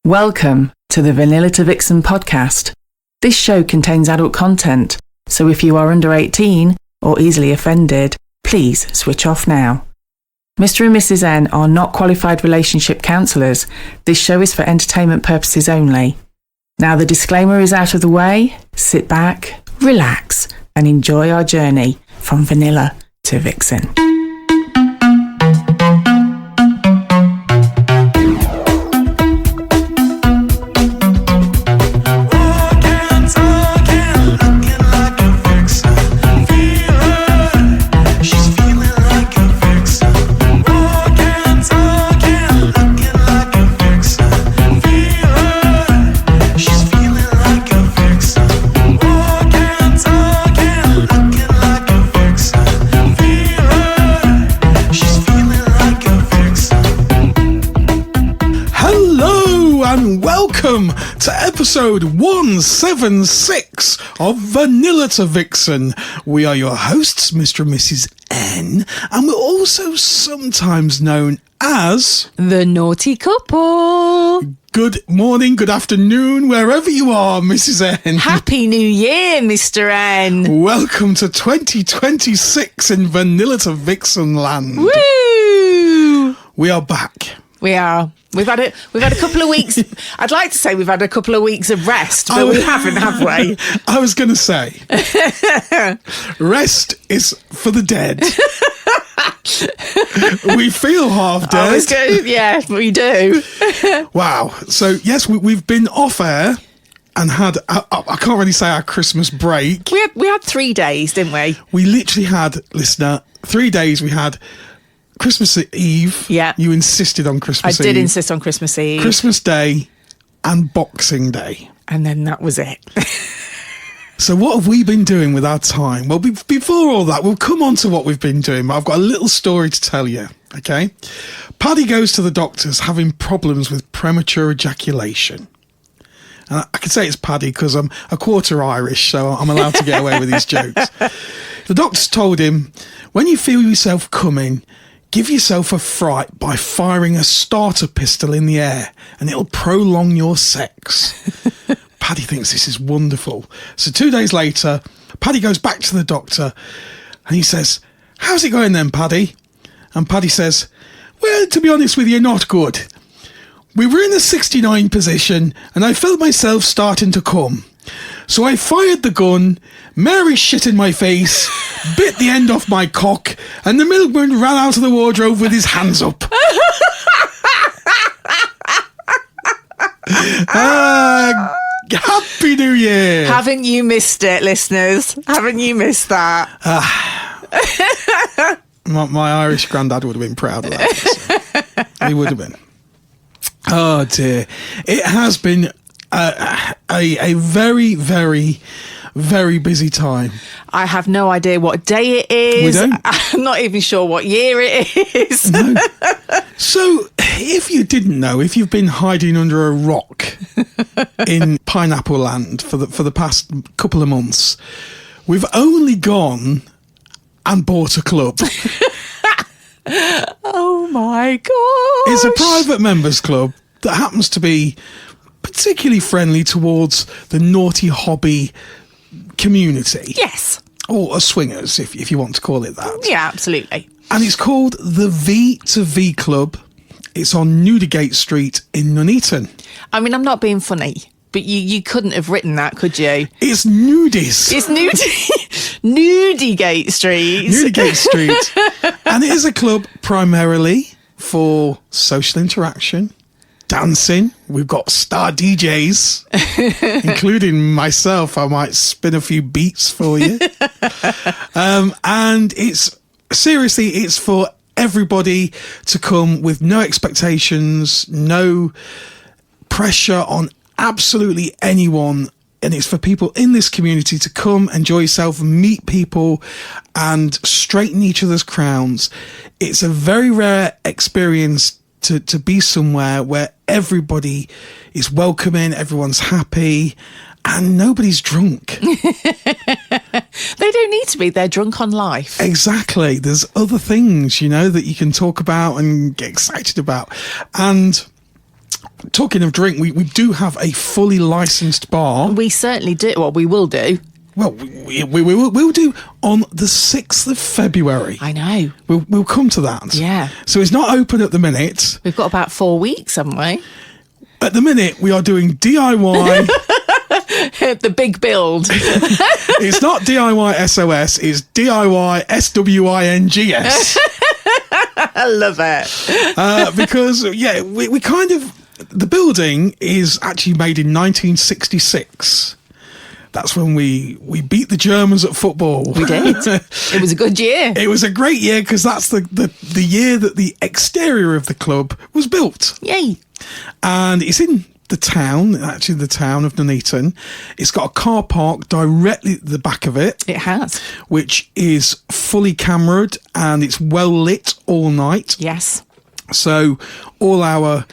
Welcome to the Vanilla to Vixen podcast. This show contains adult content, so if you are under 18 or easily offended, please switch off now. Mr. and Mrs. N are not qualified relationship counsellors. This show is for entertainment purposes only. Now the disclaimer is out of the way, sit back, relax, and enjoy our journey from Vanilla to Vixen. Welcome to episode 176 of Vanilla to Vixen. We are your hosts, Mr. and Mrs. N, and we're also sometimes known as the Naughty Couple. Good morning, good afternoon, wherever you are, Mrs. N. Happy New Year, Mr. N. Welcome to 2026 in Vanilla to Vixen land. Woo! We are back. We are. We've had a couple of weeks. I'd like to say we've had a couple of weeks of rest, but we haven't, have we? I was going to say, rest is for the dead. We feel half dead. Yeah, we do. Wow. So, yes, we've been off air and had, I can't really say our Christmas break. We had 3 days, didn't we? We literally had, listener, 3 days. We had Christmas Eve. Yeah. You insisted on Christmas Eve. I did insist on Christmas Eve. Christmas Day and Boxing Day. And then that was it. So what have we been doing with our time? Well, before all that, we'll come on to what we've been doing. But I've got a little story to tell you, okay? Paddy goes to the doctors having problems with premature ejaculation. And I can say it's Paddy because I'm a quarter Irish, so I'm allowed to get away with these jokes. The doctors told him, when you feel yourself coming, give yourself a fright by firing a starter pistol in the air and it'll prolong your sex. Paddy thinks this is wonderful. So 2 days later, Paddy goes back to the doctor and he says, how's it going then, Paddy? And Paddy says, well, to be honest with you, not good. We were in a 69 position and I felt myself starting to come. So I fired the gun, Mary shit in my face, bit the end off my cock, and the milkman ran out of the wardrobe with his hands up. Happy New Year! Haven't you missed it, listeners? Haven't you missed that? My Irish granddad would have been proud of that. He would have been. Oh dear. It has been a very, very, very busy time. I have no idea what day it is. We don't? I'm not even sure what year it is. No. So, if you didn't know, if you've been hiding under a rock in Pineapple Land for the past couple of months, we've only gone and bought a club. Oh my God! It's a private members club that happens to be particularly friendly towards the naughty hobby community. Yes. Or a swingers, if you want to call it that. Yeah, absolutely. And it's called the V2V Club. It's on Newdigate Street in Nuneaton. I mean, I'm not being funny, but you couldn't have written that, could you? It's Nudis. It's Newdigate Street. Newdigate Street. And it is a club primarily for social interaction, dancing. We've got star DJs, including myself. I might spin a few beats for you. And it's for everybody to come with no expectations, no pressure on absolutely anyone. And it's for people in this community to come, enjoy yourself, meet people and straighten each other's crowns. It's a very rare experience to be somewhere where everybody is welcoming, everyone's happy, and nobody's drunk. They don't need to be. They're drunk on life. Exactly. There's other things, that you can talk about and get excited about. And talking of drink, we do have a fully licensed bar. We certainly do. Well, we will do. Well, we'll do on the 6th of February. I know. We'll come to that. Yeah. So it's not open at the minute. We've got about 4 weeks, haven't we? At the minute, we are doing DIY. The big build. It's not DIY SOS, it's DIY SWINGS. I love it. Because, we kind of... The building is actually made in 1966. That's when we beat the Germans at football. We did. It was a good year. It was a great year because that's the year that the exterior of the club was built. Yay. And it's in the town, actually the town of Nuneaton. It's got a car park directly at the back of it. It has. Which is fully cameraed and it's well lit all night. Yes. So all our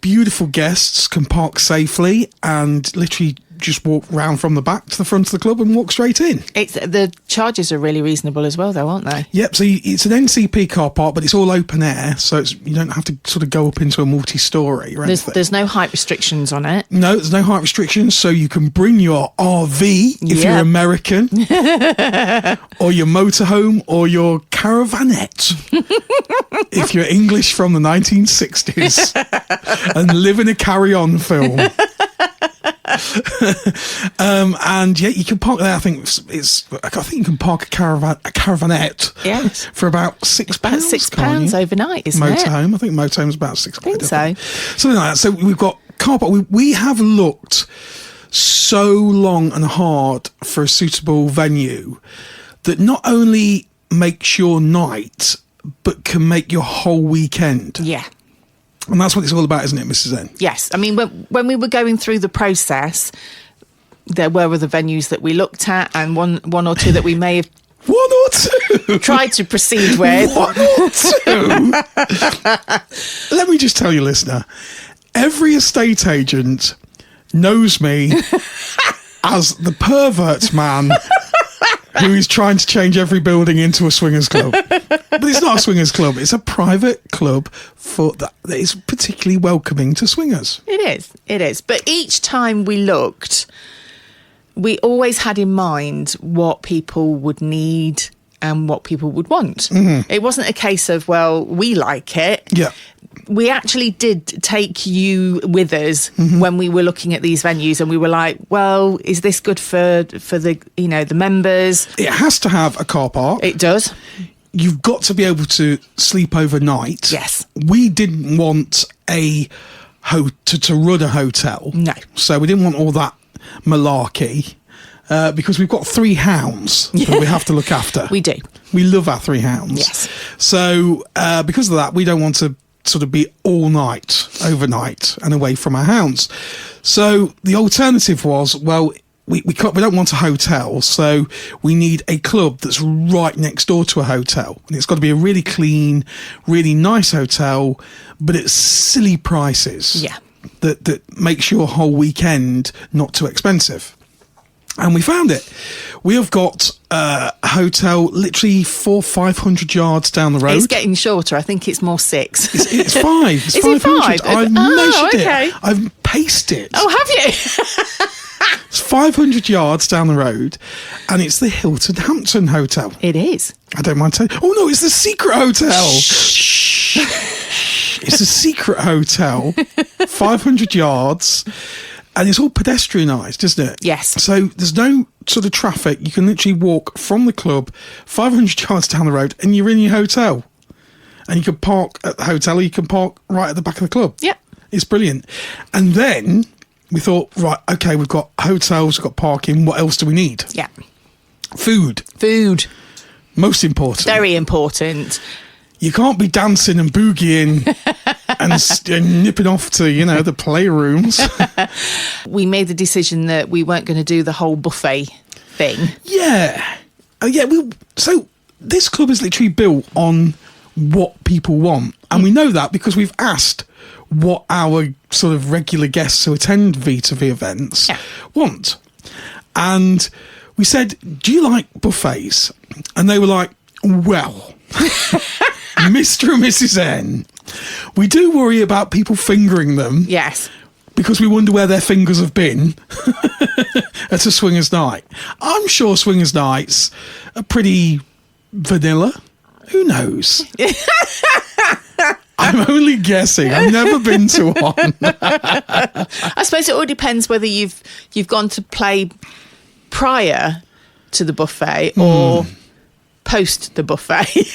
beautiful guests can park safely and literally just walk round from the back to the front of the club and walk straight in. The charges are really reasonable as well, though, aren't they? Yep, so it's an NCP car park, but it's all open air, so you don't have to sort of go up into a multi-storey or anything. There's no height restrictions on it. No, there's no height restrictions, so you can bring your RV if you're American, or your motorhome, or your caravanette if you're English from the 1960s and live in a carry-on film. And you can park there. I think you can park a caravanette for about £6. About £6 overnight, isn't it? Motorhome. I think motorhome's about £6. I think so. Something like that. So we've got car park. We have looked so long and hard for a suitable venue that not only makes your night but can make your whole weekend. Yeah. And that's what it's all about, isn't it, Mrs. N? Yes. I mean, when we were going through the process, there were other venues that we looked at and one or two that we may have one or two tried to proceed with. One or two. Let me just tell you, listener, every estate agent knows me as the pervert man who is trying to change every building into a swingers club. But it's not a swingers club. It's a private club that is particularly welcoming to swingers. It is. But each time we looked, we always had in mind what people would need and what people would want. Mm-hmm. It wasn't a case of, well, we like it. Yeah. We actually did take you with us when we were looking at these venues, and we were like, well, is this good for the the members? It has to have a car park. It does. You've got to be able to sleep overnight. Yes. We didn't want to run a hotel. No. So we didn't want all that malarkey. Because we've got 3 hounds that we have to look after. We do. We love our 3 hounds. Yes. So because of that, we don't want to sort of be all night, overnight, and away from our hounds. So the alternative was, well, we don't want a hotel, so we need a club that's right next door to a hotel. And it's got to be a really clean, really nice hotel, but at silly prices. Yeah. That makes your whole weekend not too expensive. And we found it. We have got a hotel literally 400-500 yards down the road. It's getting shorter. I think it's more 6. It's 5. It's Is 500. it 5? I've measured okay. it. I've paced it. Oh, have you? It's 500 yards down the road, and it's the Hilton Hampton Hotel. It is. I don't mind telling you. Oh, no, it's the Secret Hotel. Shh. It's the Secret Hotel, 500 yards. And it's all pedestrianised, isn't it? Yes. So there's no sort of traffic. You can literally walk from the club 500 yards down the road and you're in your hotel. And you can park at the hotel or you can park right at the back of the club. Yep. It's brilliant. And then we thought, right, okay, we've got hotels, we've got parking. What else do we need? Yeah. Food. Most important. Very important. You can't be dancing and boogieing and nipping off to, the playrooms. We made the decision that we weren't going to do the whole buffet thing. Yeah. So this club is literally built on what people want. And we know that because we've asked what our sort of regular guests who attend V2V events want. And we said, do you like buffets? And they were like, well... Mr. and Mrs. N. We do worry about people fingering them. Yes. Because we wonder where their fingers have been at a swingers night. I'm sure swingers nights are pretty vanilla. Who knows? I'm only guessing. I've never been to one. I suppose it all depends whether you've gone to play prior to the buffet or post the buffet.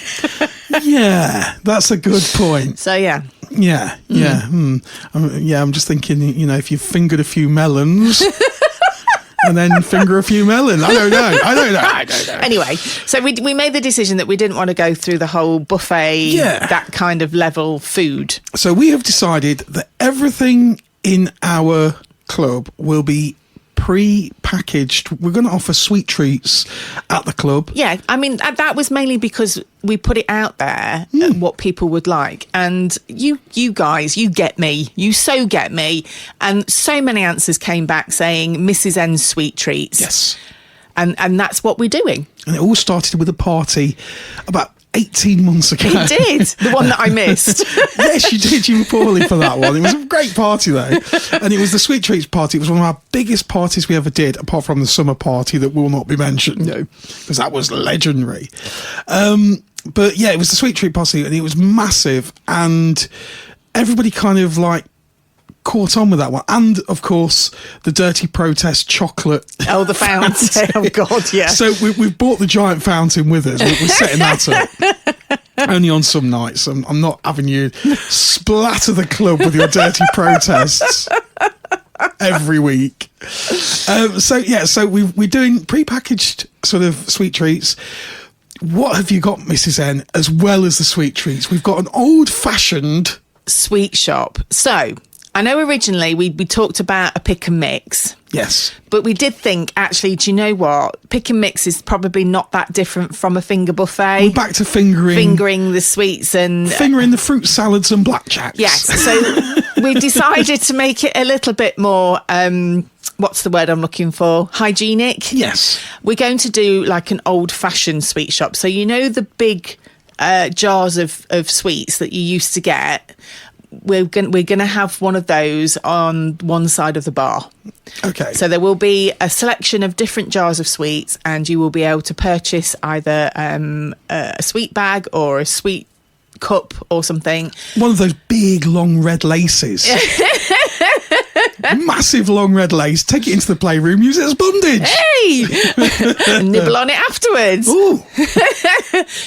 Yeah, that's a good point. So, yeah. Yeah. I'm just thinking, if you've fingered a few melons and then finger a few melons. I don't know. Anyway, so we made the decision that we didn't want to go through the whole buffet, that kind of level food. So we have decided that everything in our club will be pre-packaged. We're going to offer sweet treats at the club. Yeah, I mean, that was mainly because we put it out there, what people would like. And you guys, you get me. You so get me. And so many answers came back saying Mrs. N's sweet treats. Yes. And that's what we're doing. And it all started with a party about 18 months ago. It did. The one that I missed. Yes, you did. You were poorly for that one. It was a great party, though. And it was the Sweet Treats party. It was one of our biggest parties we ever did, apart from the summer party that will not be mentioned. No. Because that was legendary. But yeah, it was the Sweet Treat party, and it was massive. And everybody kind of caught on with that one. And, of course, the Dirty Protest chocolate. Oh, the fountain. Oh, God, yeah. So we've brought the giant fountain with us. We're setting that up. Only on some nights. I'm not having you splatter the club with your Dirty Protests every week. So we're doing prepackaged sort of sweet treats. What have you got, Mrs. N, as well as the sweet treats? We've got an old-fashioned sweet shop. So I know originally we talked about a pick and mix. Yes. But we did think, actually, do you know what? Pick and mix is probably not that different from a finger buffet. We're back to fingering the sweets and... Fingering the fruit salads and blackjacks. Yes. So we decided to make it a little bit more... what's the word I'm looking for? Hygienic? Yes. We're going to do like an old-fashioned sweet shop. So you know the big jars of sweets that you used to get? We're going to have one of those on one side of the bar. Okay. So there will be a selection of different jars of sweets, and you will be able to purchase either a sweet bag or a sweet cup or something. One of those big, long red laces. Massive long red lace. Take it into the playroom, use it as bondage. Hey! Nibble on it afterwards. Ooh.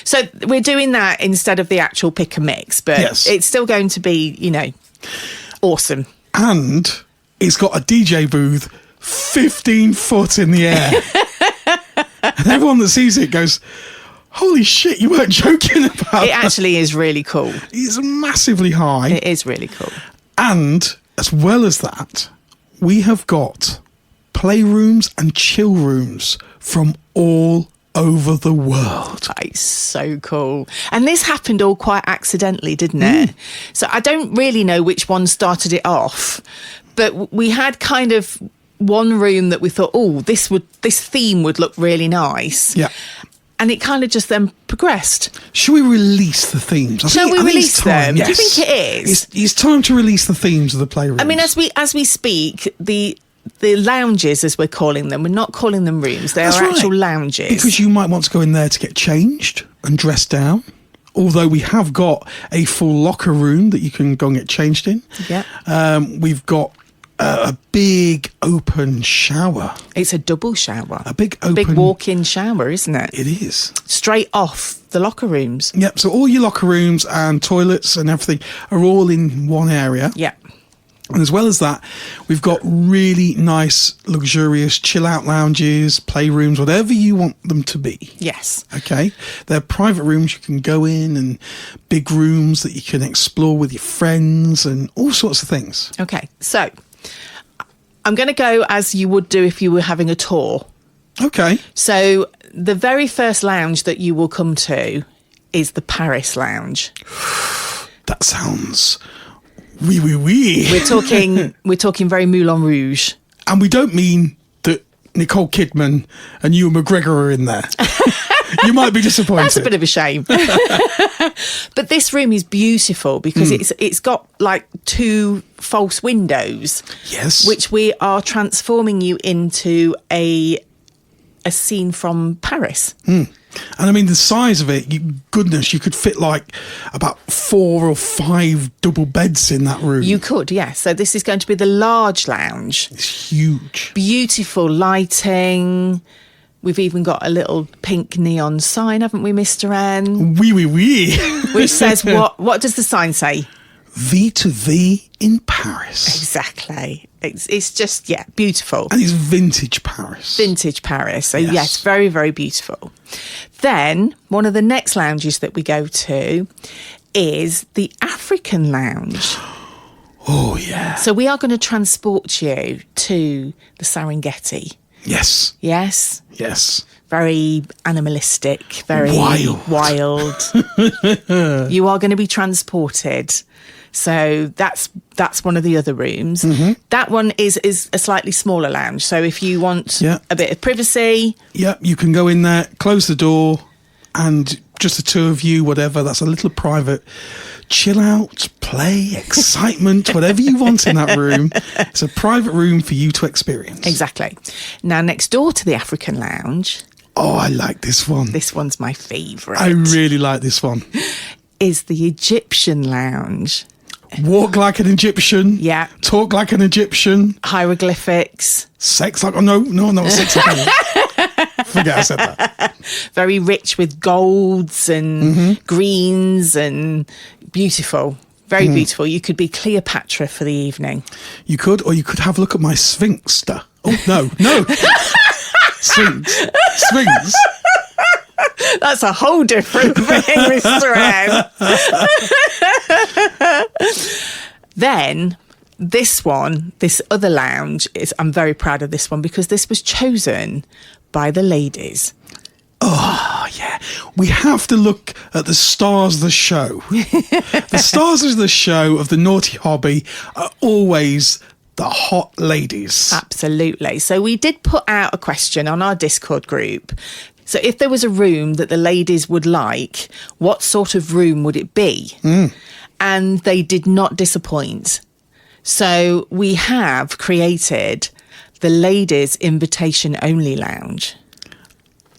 So we're doing that instead of the actual pick and mix, but it's still going to be, awesome. And it's got a DJ booth 15 foot in the air. And everyone that sees it goes, holy shit, you weren't joking about it. Actually is really cool. It's massively high. It is really cool. And as well as that, we have got playrooms and chill rooms from all over the world. It's so cool. And this happened all quite accidentally, didn't it? So I don't really know which one started it off, but we had kind of one room that we thought, this theme would look really nice. Yeah. And it kind of just then progressed. Should we release the themes? Shall we release them? Yes. Do you think it is? It's time to release the themes of the playrooms. I mean, as we speak, the lounges, as we're calling them, we're not calling them rooms. They are actual lounges. Because you might want to go in there to get changed and dressed down. Although we have got a full locker room that you can go and get changed in. Yeah. We've got a big open shower. It's a double shower. A big open... Big walk-in shower, isn't it? It is. Straight off the locker rooms. Yep, so all your locker rooms and toilets and everything are all in one area. Yeah. And as well as that, we've got really nice, luxurious chill-out lounges, playrooms, whatever you want them to be. Yes. Okay? They're private rooms you can go in, and big rooms that you can explore with your friends and all sorts of things. Okay, so I'm going to go as you would do if you were having a tour. Okay. So the very first lounge that you will come to is the Paris Lounge. That sounds... Oui, oui, oui. We're talking very Moulin Rouge. And we don't mean that Nicole Kidman and Ewan McGregor are in there. You might be disappointed. That's a bit of a shame. But this room is beautiful because it's got like 2 false windows. Yes. Which we are transforming you into a scene from Paris. And I mean, the size of it, goodness, you could fit like about 4 or 5 double beds in that room. You could, yes. So this is going to be the large lounge. It's huge. Beautiful lighting. We've even got a little pink neon sign, haven't we, Mr. N? Oui, oui, oui. Which says what? What does the sign say? V2V in Paris. Exactly. It's just, yeah, beautiful. And it's vintage Paris. Vintage Paris. So, yes, very, very beautiful. Then, one of the next lounges that we go to is the African lounge. Oh, yeah. So, we are going to transport you to the Serengeti. Yes. Yes? Yes. Very animalistic, very wild. You are going to be transported. So that's one of the other rooms. That one is a slightly smaller lounge. So if you want a bit of privacy... Yeah, you can go in there, close the door, and just the 2 of you, whatever. That's a little private chill out, play, excitement, whatever you want in that room. It's a private room for you to experience. Exactly. Now, next door to the African lounge... Oh, I like this one. This one's my favourite. I really like this one. Is the Egyptian lounge. Walk like an Egyptian. Yeah. Talk like an Egyptian. Hieroglyphics. Sex like... Oh, no, not sex like... Forget I said that. Very rich with golds and greens and beautiful. Very beautiful. You could be Cleopatra for the evening. You could, or you could have a look at my Sphinx. Oh, no. Sphinx. That's a whole different thing, Mr. M. Then, this other lounge, I'm very proud of this one because this was chosen by the ladies. Oh, yeah. We have to look at the stars of the show. The stars of the show of the Naughty Hobby are always the hot ladies. Absolutely. So we did put out a question on our Discord group. So if there was a room that the ladies would like, what sort of room would it be? And they did not disappoint. So we have created the ladies' invitation-only lounge.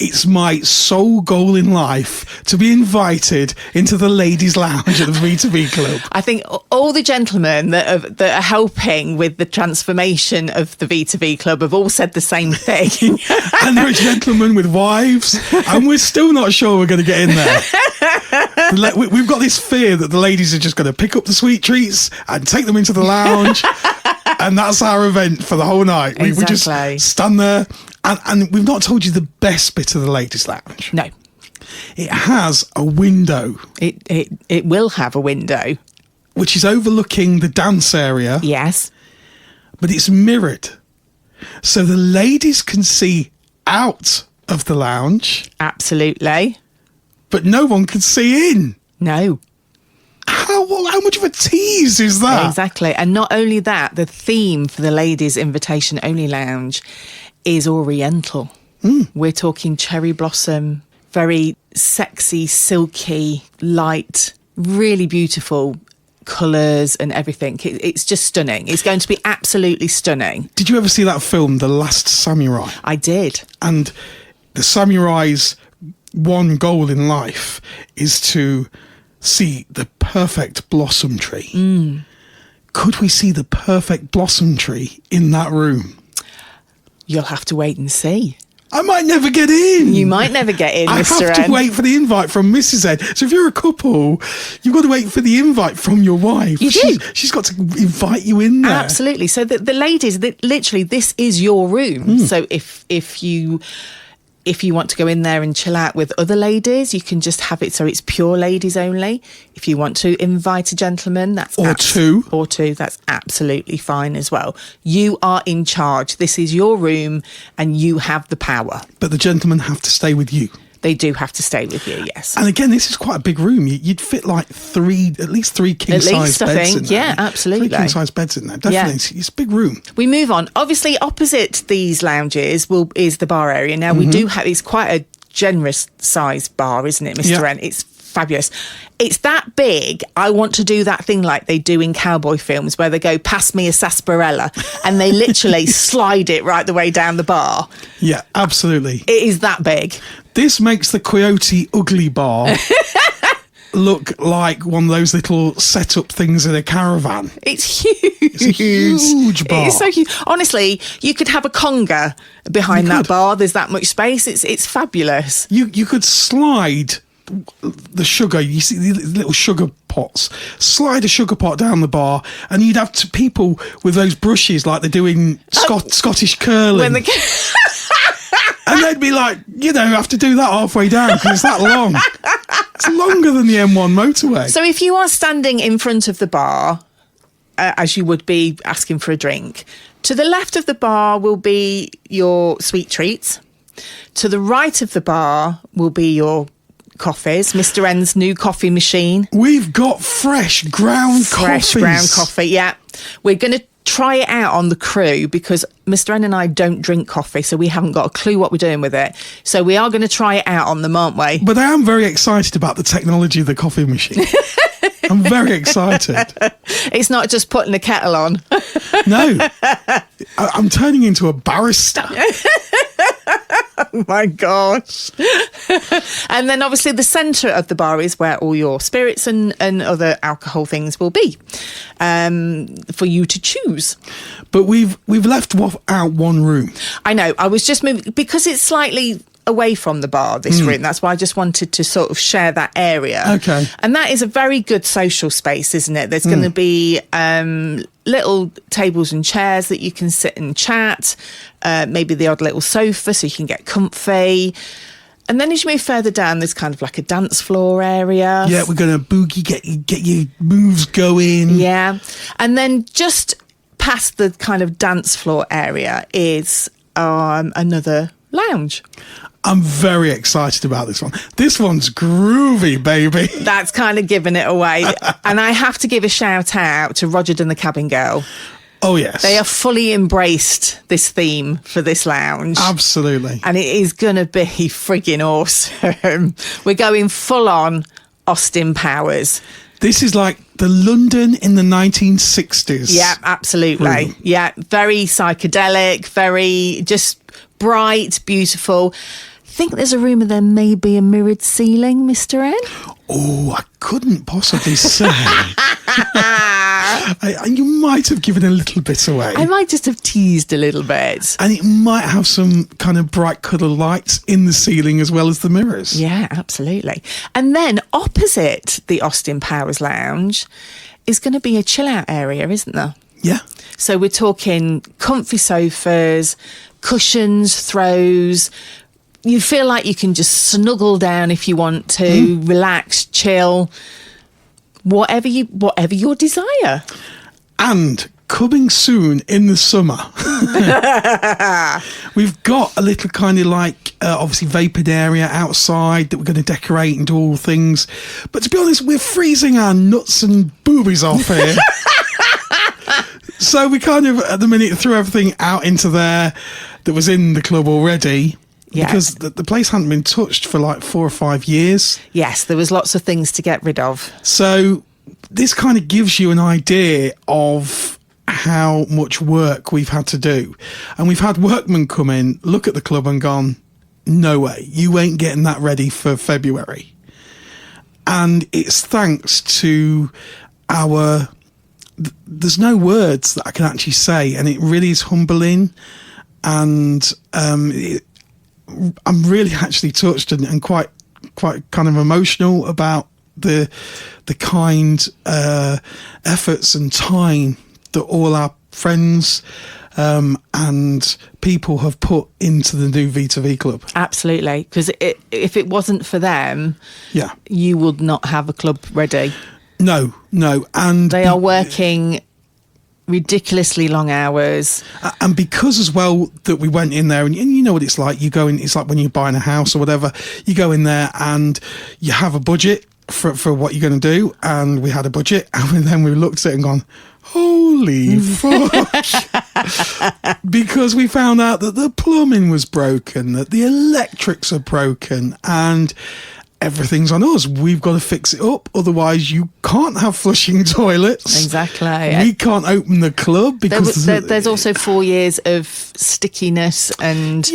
It's my sole goal in life to be invited into the ladies' lounge at the V2V Club. I think all the gentlemen that are helping with the transformation of the V2V Club have all said the same thing. And there are gentlemen with wives, and we're still not sure we're going to get in there. We've got this fear that the ladies are just going to pick up the sweet treats and take them into the lounge. And that's our event for the whole night. We just stand there. And we've not told you the best bit of the ladies' lounge. No. It has a window. It will have a window. Which is overlooking the dance area. Yes. But it's mirrored. So the ladies can see out of the lounge. Absolutely. But no one can see in. No. How much of a tease is that? Exactly. And not only that, the theme for the ladies' invitation-only lounge is Oriental. We're talking cherry blossom, very sexy, silky, light, really beautiful colours and everything. It's just stunning. It's going to be absolutely stunning. Did you ever see that film, The Last Samurai? I did. And the samurai's one goal in life is to see the perfect blossom tree. Could we see the perfect blossom tree in that room? You'll have to wait and see. I might never get in. You might never get in, Mr. I have to wait for the invite from Mrs. N. So if you're a couple, you've got to wait for the invite from your wife. You do. She's got to invite you in there. Absolutely. So the ladies, literally, this is your room. So if you want to go in there and chill out with other ladies, you can just have it so it's pure ladies only. If you want to invite a gentleman, that's two, that's absolutely fine as well. You are in charge. This is your room and you have the power. But the gentlemen have to stay with you. They do have to stay with you, yes. And again, this is quite a big room. You'd fit like at least three king-size beds in there. Yeah, absolutely. 3 king-size beds in there, definitely. Yeah. It's a big room. We move on. Obviously, opposite these lounges is the bar area. Now, we do have, it's quite a generous sized bar, isn't it, Mr. Yeah. N? It's fabulous. It's that big. I want to do that thing like they do in cowboy films where they go, pass me a sarsaparilla, and they literally slide it right the way down the bar. Yeah, absolutely. It is that big. This makes the Coyote Ugly Bar look like one of those little set-up things in a caravan. It's huge. It's a huge bar. It's so huge. Honestly, you could have a conga behind that bar. There's that much space. It's fabulous. You could slide the sugar, you see the little sugar pots, slide a sugar pot down the bar, and you'd have people with those brushes like they do in Scottish curling. And they'd be like, have to do that halfway down because it's that long. It's longer than the M1 motorway. So if you are standing in front of the bar, as you would be asking for a drink, to the left of the bar will be your sweet treats. To the right of the bar will be your coffees, Mr. N's new coffee machine. We've got fresh ground coffee, yeah. We're going to try it out on the crew because Mr. N and I don't drink coffee, so we haven't got a clue what we're doing with it. So we are going to try it out on them, aren't we? But I am very excited about the technology of the coffee machine. I'm very excited. It's not just putting the kettle on. No. I'm turning into a barrister. Oh my gosh. And then obviously the centre of the bar is where all your spirits and other alcohol things will be for you to choose. But we've left out one room. I know. I was just moving because it's slightly away from the bar, this room. That's why I just wanted to sort of share that area. Okay. And that is a very good social space, isn't it? There's going to be little tables and chairs that you can sit and chat, maybe the odd little sofa so you can get comfy. And then as you move further down, there's kind of like a dance floor area. Yeah, we're going to boogie, get your moves going. Yeah. And then just past the kind of dance floor area is another lounge. I'm very excited about this one. This one's groovy, baby. That's kind of giving it away. And I have to give a shout out to Roger and the Cabin Girl. Oh, yes. They have fully embraced this theme for this lounge. Absolutely. And it is going to be frigging awesome. We're going full on Austin Powers. This is like the London in the 1960s. Yeah, absolutely. Brilliant. Yeah, very psychedelic, very just bright, beautiful. I think there's a rumour there may be a mirrored ceiling, Mr. N. Oh, I couldn't possibly say. You might have given a little bit away. I might just have teased a little bit. And it might have some kind of bright colour lights in the ceiling as well as the mirrors. Yeah, absolutely. And then opposite the Austin Powers Lounge is going to be a chill out area, isn't there? Yeah. So we're talking comfy sofas, cushions, throws. You feel like you can just snuggle down if you want to, relax, chill, whatever your desire. And coming soon in the summer, we've got a little kind of like, obviously vapid area outside that we're going to decorate and do all things. But to be honest, we're freezing our nuts and boobies off here. So we kind of, at the minute, threw everything out into there that was in the club already. Yeah. Because the place hadn't been touched for like 4 or 5 years. Yes, there was lots of things to get rid of. So this kind of gives you an idea of how much work we've had to do. And we've had workmen come in, look at the club and gone, no way, you ain't getting that ready for February. And it's thanks to our... There's no words that I can actually say, and it really is humbling. And I'm really actually touched and quite kind of emotional about the kind efforts and time that all our friends and people have put into the new V2V Club. Absolutely, because if it wasn't for them, yeah, you would not have a club ready. No, and they are working ridiculously long hours, and because as well that we went in there, and you know what it's like. You go in, it's like when you're buying a house or whatever. You go in there and you have a budget for what you're going to do, and we had a budget, and then we looked at it and gone, holy fuck. because we found out that the plumbing was broken, that the electrics are broken, and everything's on us. We've got to fix it up. Otherwise, you can't have flushing toilets. Exactly. We can't open the club because there's also 4 years of stickiness and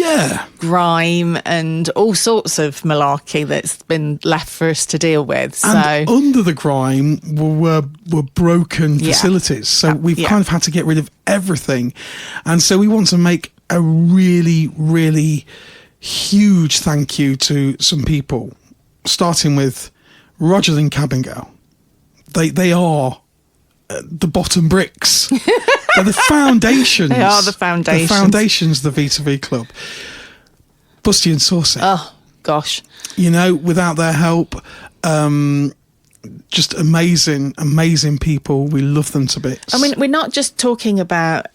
grime and all sorts of malarkey that's been left for us to deal with. And under the grime were broken facilities. So we've kind of had to get rid of everything. And so we want to make a really, really huge thank you to some people. Starting with Roger and Cabin Girl. They are the bottom bricks. They're the foundations. They are the foundations. The foundations of the V2V Club. Busty and Saucy. Oh, gosh. You know, without their help, just amazing, amazing people. We love them to bits. I mean, we're not just talking about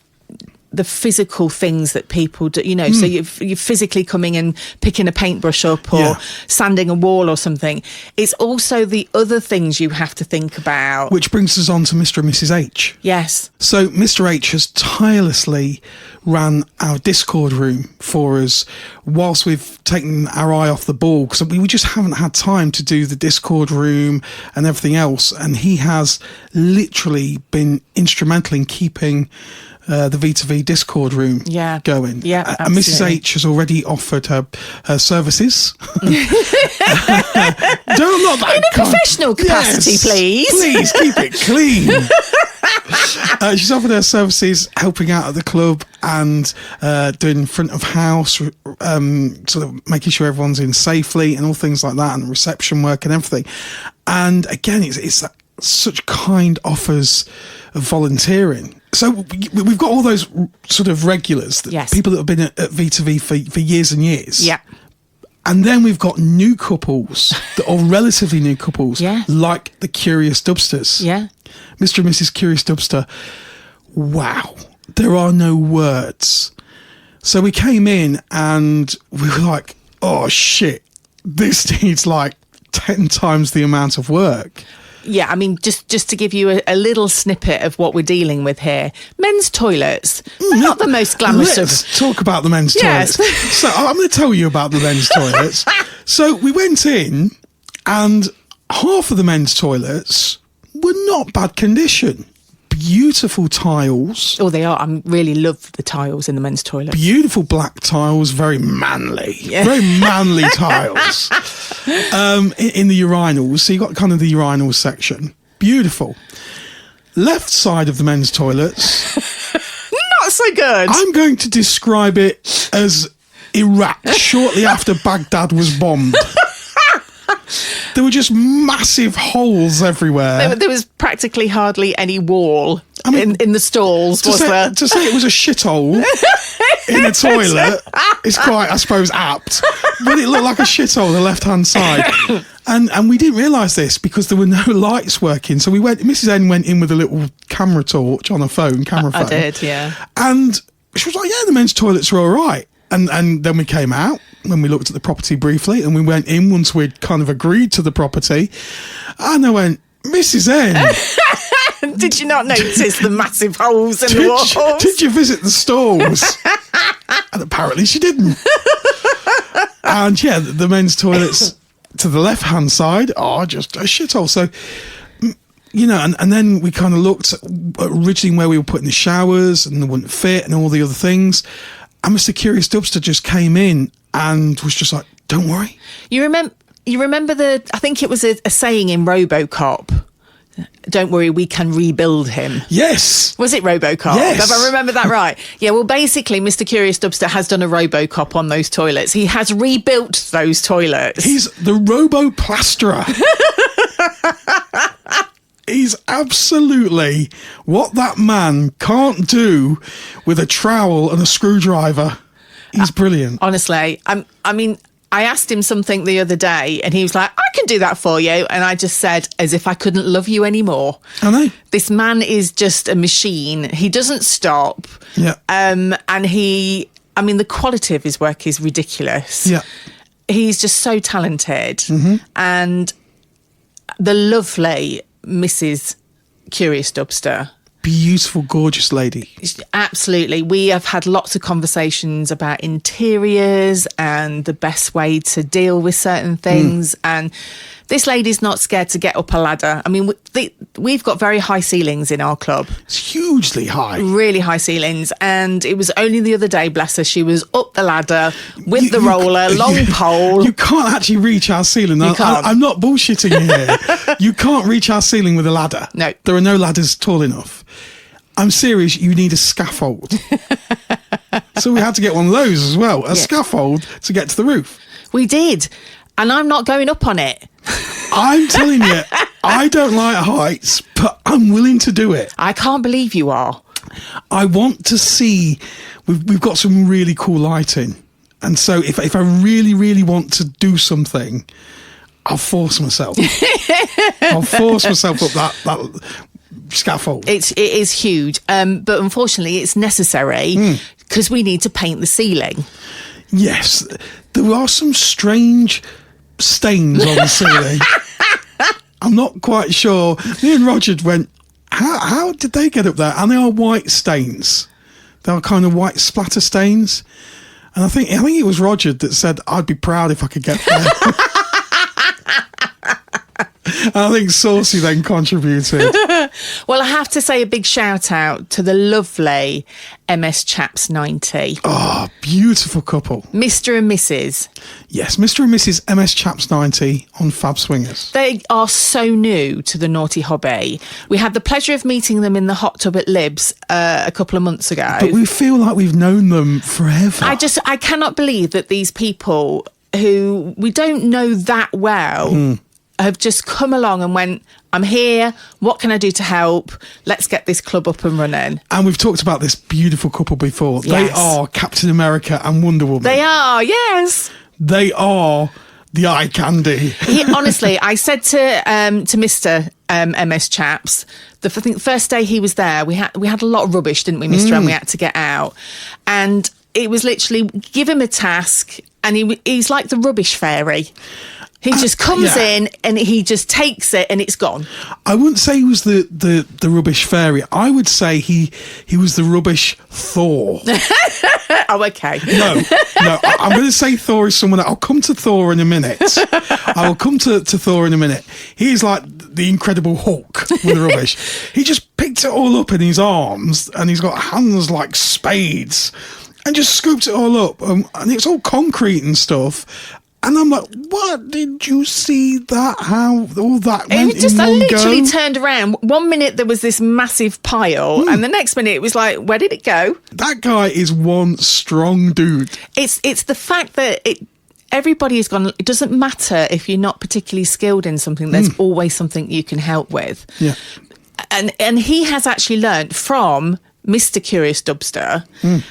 the physical things that people do, you know, so you're physically coming and picking a paintbrush up or sanding a wall or something. It's also the other things you have to think about. Which brings us on to Mr. and Mrs. H. Yes. So Mr. H has tirelessly ran our Discord room for us whilst we've taken our eye off the ball, because we just haven't had time to do the Discord room and everything else. And he has literally been instrumental in keeping the V2V Discord room going. Yeah, and Mrs. H has already offered her services. Not that in a professional capacity, please. Please keep it clean. She's offered her services helping out at the club and doing front of house, sort of making sure everyone's in safely and all things like that, and reception work and everything. And again, it's such kind offers of volunteering. So we've got all those sort of regulars, people that have been at V2V for years and years. Yeah. And then we've got new couples, or relatively new couples, like the Curious Dubsters. Yeah. Mr. and Mrs. Curious Dubster. Wow. There are no words. So we came in and we were like, oh shit, this needs like 10 times the amount of work. Yeah, I mean, just to give you a little snippet of what we're dealing with here. Men's toilets, they're not the most glamorous Let's talk about the men's toilets. So I'm going to tell you about the men's toilets. So we went in and half of the men's toilets were not bad condition. Beautiful tiles. Oh, they are. I really love the tiles in the men's toilet. Beautiful black tiles, very manly. Yeah. Very manly tiles. In the urinals. So you got kind of the urinals section. Beautiful. Left side of the men's toilets. Not so good. I'm going to describe it as Iraq shortly after Baghdad was bombed. There were just massive holes everywhere. There was practically hardly any wall in the stalls, was there? To say it was a shithole in a toilet is quite, I suppose, apt. But it looked like a shithole on the left-hand side. And we didn't realise this because there were no lights working. So Mrs. N went in with a little camera torch on a phone, phone. I did, yeah. And she was like, yeah, the men's toilets are all right. And then we came out when we looked at the property briefly, and we went in once we'd kind of agreed to the property. And I went, Mrs. N. Did you not notice the massive holes in the walls? Did you visit the stalls? And apparently she didn't. And yeah, the men's toilets to the left-hand side are just a shithole. So, you know, and then we kind of looked at originally where we were putting the showers, and they wouldn't fit and all the other things. And Mr. Curious Dubster just came in and was just like, don't worry. You remember I think it was a saying in RoboCop, don't worry, we can rebuild him. Yes. Was it RoboCop? Yes. If I remember that right. Yeah, well, basically, Mr. Curious Dubster has done a RoboCop on those toilets. He has rebuilt those toilets. He's the Robo-plasterer. He's absolutely what that man can't do with a trowel and a screwdriver. He's brilliant. Honestly, I mean, I asked him something the other day and he was like, I can do that for you. And I just said, as if I couldn't love you anymore. I know. This man is just a machine. He doesn't stop. Yeah. And the quality of his work is ridiculous. Yeah. He's just so talented. Mm-hmm. And the lovely Mrs. Curious Dubster beautiful, gorgeous lady. Absolutely. We have had lots of conversations about interiors and the best way to deal with certain things. And this lady's not scared to get up a ladder. I mean, we've got very high ceilings in our club. It's hugely high. Really high ceilings. And it was only the other day, bless her, she was up the ladder with the roller, long pole. You can't actually reach our ceiling. You can't. I'm not bullshitting you here. You can't reach our ceiling with a ladder. No. There are no ladders tall enough. I'm serious, you need a scaffold. So we had to get one of those as well, a scaffold to get to the roof. We did. And I'm not going up on it. I'm telling you, I don't like heights, but I'm willing to do it. I can't believe you are. I want to see, we've got some really cool lighting. And so if I really, really want to do something, I'll force myself. I'll force myself up that scaffold. It is huge. But unfortunately, it's necessary because we need to paint the ceiling. Yes, there are some strange stains on the ceiling. I'm not quite sure. Me and Roger went, how did they get up there? And they are white stains. They are kind of white splatter stains. And I think it was Roger that said, I'd be proud if I could get there. And I think Saucy then contributed. Well, I have to say a big shout out to the lovely MS Chaps 90. Oh, beautiful couple. Mr. and Mrs. Yes, Mr. and Mrs. MS Chaps 90 on Fab Swingers. They are so new to the naughty hobby. We had the pleasure of meeting them in the hot tub at Libs a couple of months ago. But we feel like we've known them forever. I cannot believe that these people who we don't know that well have just come along and went, I'm here, what can I do to help? Let's get this club up and running. And we've talked about this beautiful couple before. Yes. They are Captain America and Wonder Woman. They are, yes. They are the eye candy. Honestly, I said to Mr. MS Chaps, I think the first day he was there, we had a lot of rubbish, didn't we, Mr? And we had to get out. And it was literally, give him a task, and he's like the rubbish fairy. He just comes in and he just takes it and it's gone. I wouldn't say he was the rubbish fairy. I would say he was the rubbish Thor. Oh, okay. No. I'm going to say Thor is someone. I'll come to Thor in a minute. I will come to Thor in a minute. He's like the Incredible Hulk with the rubbish. He just picked it all up in his arms and he's got hands like spades and just scoops it all up. And it's all concrete and stuff. And I'm like, what? Did you see that? How all that went in one go? I literally turned around. 1 minute there was this massive pile, and the next minute it was like, where did it go? That guy is one strong dude. It's the fact that everybody has gone. It doesn't matter if you're not particularly skilled in something. There's always something you can help with. Yeah, and he has actually learnt from Mr. Curious Dubster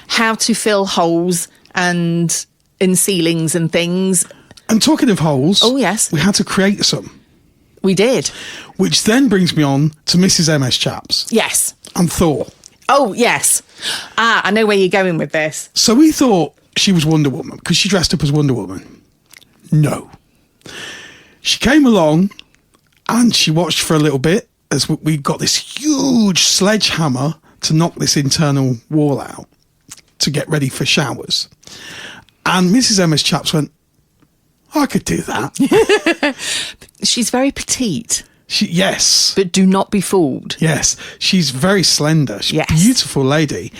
how to fill holes and in ceilings and things. And talking of holes, oh yes, we had to create some. We did. Which then brings me on to Mrs. MS Chaps. Yes. And Thor. Oh yes. I know where you're going with this. So we thought she was Wonder Woman because she dressed up as Wonder Woman. No. She came along and she watched for a little bit as we got this huge sledgehammer to knock this internal wall out to get ready for showers. And Mrs. MS Chaps went, I could do that. She's very petite. Yes. But do not be fooled. Yes. She's very slender. She's yes. a beautiful lady.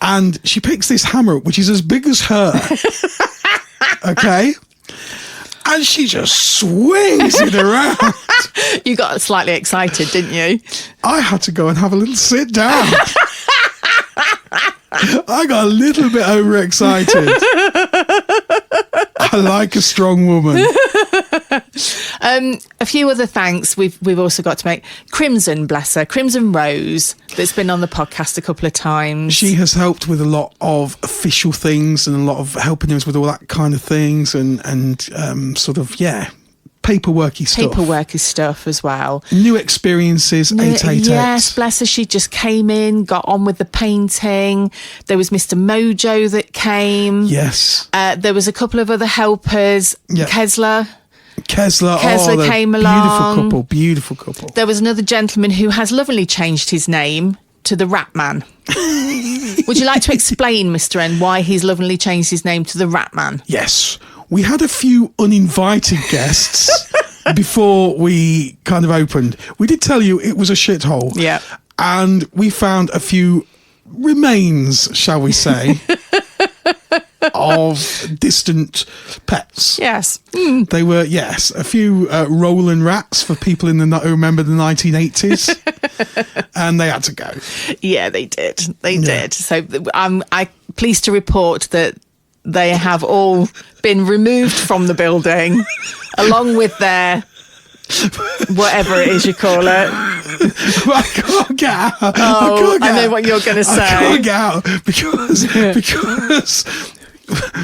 And she picks this hammer up, which is as big as her. Okay? And she just swings it around. You got slightly excited, didn't you? I had to go and have a little sit down. I got a little bit overexcited. I like a strong woman. A few other thanks we've also got to make. Crimson, bless her, Crimson Rose, that's been on the podcast a couple of times. She has helped with a lot of official things and a lot of helping us with all that kind of things and sort of, paperworky stuff as well. New experiences, 888. Yes, bless her. She just came in, got on with the painting. There was Mr. Mojo that came. Yes. There was a couple of other helpers. Yeah. Kesler Kesler came along. Beautiful couple. There was another gentleman who has lovingly changed his name to the Rat Man. Would you like to explain, Mr. N, why he's lovingly changed his name to the Rat Man? Yes. We had a few uninvited guests before we kind of opened. We did tell you it was a shithole. Yeah. And we found a few remains, shall we say, of distant pets. Yes. They were, yes, a few rolling rats for people who remember the 1980s. And they had to go. Yeah, they did. They did. So I'm pleased to report that they have all been removed from the building, along with their whatever it is you call it. I can't get out. I know what you're going to say. I can't get out because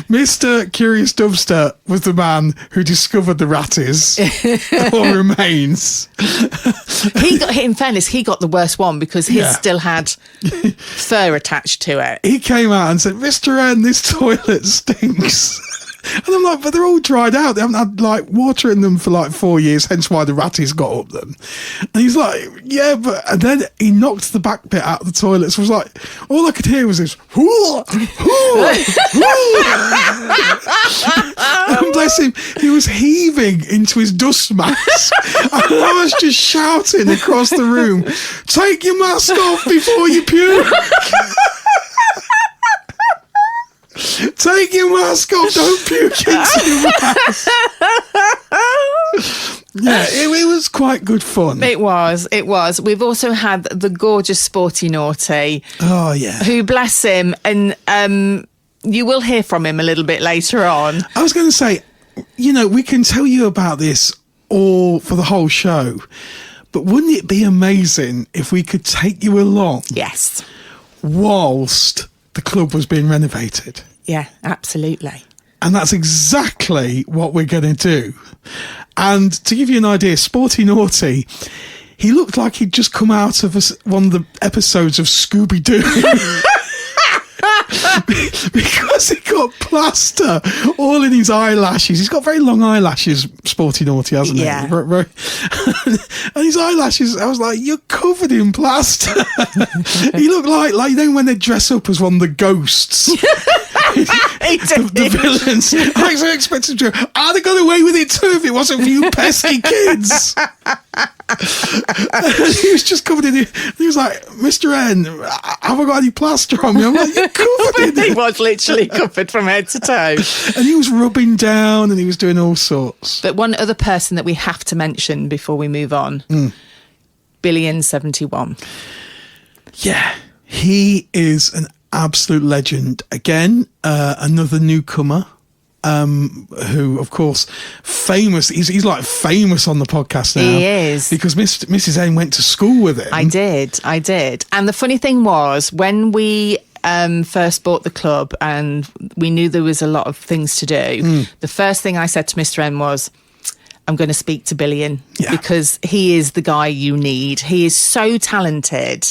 Mr. Curious Dumpster was the man who discovered the ratties or remains. In fairness, he got the worst one because his still had fur attached to it. He came out and said, "Mr. N, this toilet stinks." And I'm like, but they're all dried out. They haven't had like water in them for like 4 years, hence why the ratties got up them. And he's like, yeah, but and then he knocked the back bit out of the toilet. So it was like, all I could hear was this, and bless him, he was heaving into his dust mask. And I was just shouting across the room, take your mask off before you puke. Take your mask off, don't puke into your mask. Yeah, it was quite good fun. It was. We've also had the gorgeous Sporty Naughty. Oh, yeah. Who, bless him, and you will hear from him a little bit later on. I was going to say, we can tell you about this all for the whole show, but wouldn't it be amazing if we could take you along? Yes. Whilst the club was being renovated. Yeah, absolutely. And that's exactly what we're going to do. And to give you an idea, Sporty Naughty, he looked like he'd just come out of one of the episodes of Scooby-Doo. Because he got plaster all in his eyelashes. He's got very long eyelashes, Sporty Naughty, hasn't he? Yeah. And his eyelashes, I was like, you're covered in plaster. He looked like when they dress up as one of the ghosts. The villains. I was expecting to I'd have got away with it too if it wasn't for you pesky kids. And he was just covered in it. He was like, Mr. N, have I got any plaster on me? I'm like, you're covered in it. He was literally covered from head to toe. And he was rubbing down and he was doing all sorts. But one other person that we have to mention before we move on, Billion71. Yeah, he is an absolute legend. Again, another newcomer. Who, of course, famous. He's like famous on the podcast now. He is. Because Mrs. N went to school with him. I did. And the funny thing was, when we first bought the club and we knew there was a lot of things to do, the first thing I said to Mr. N was, I'm going to speak to Billion because he is the guy you need. He is so talented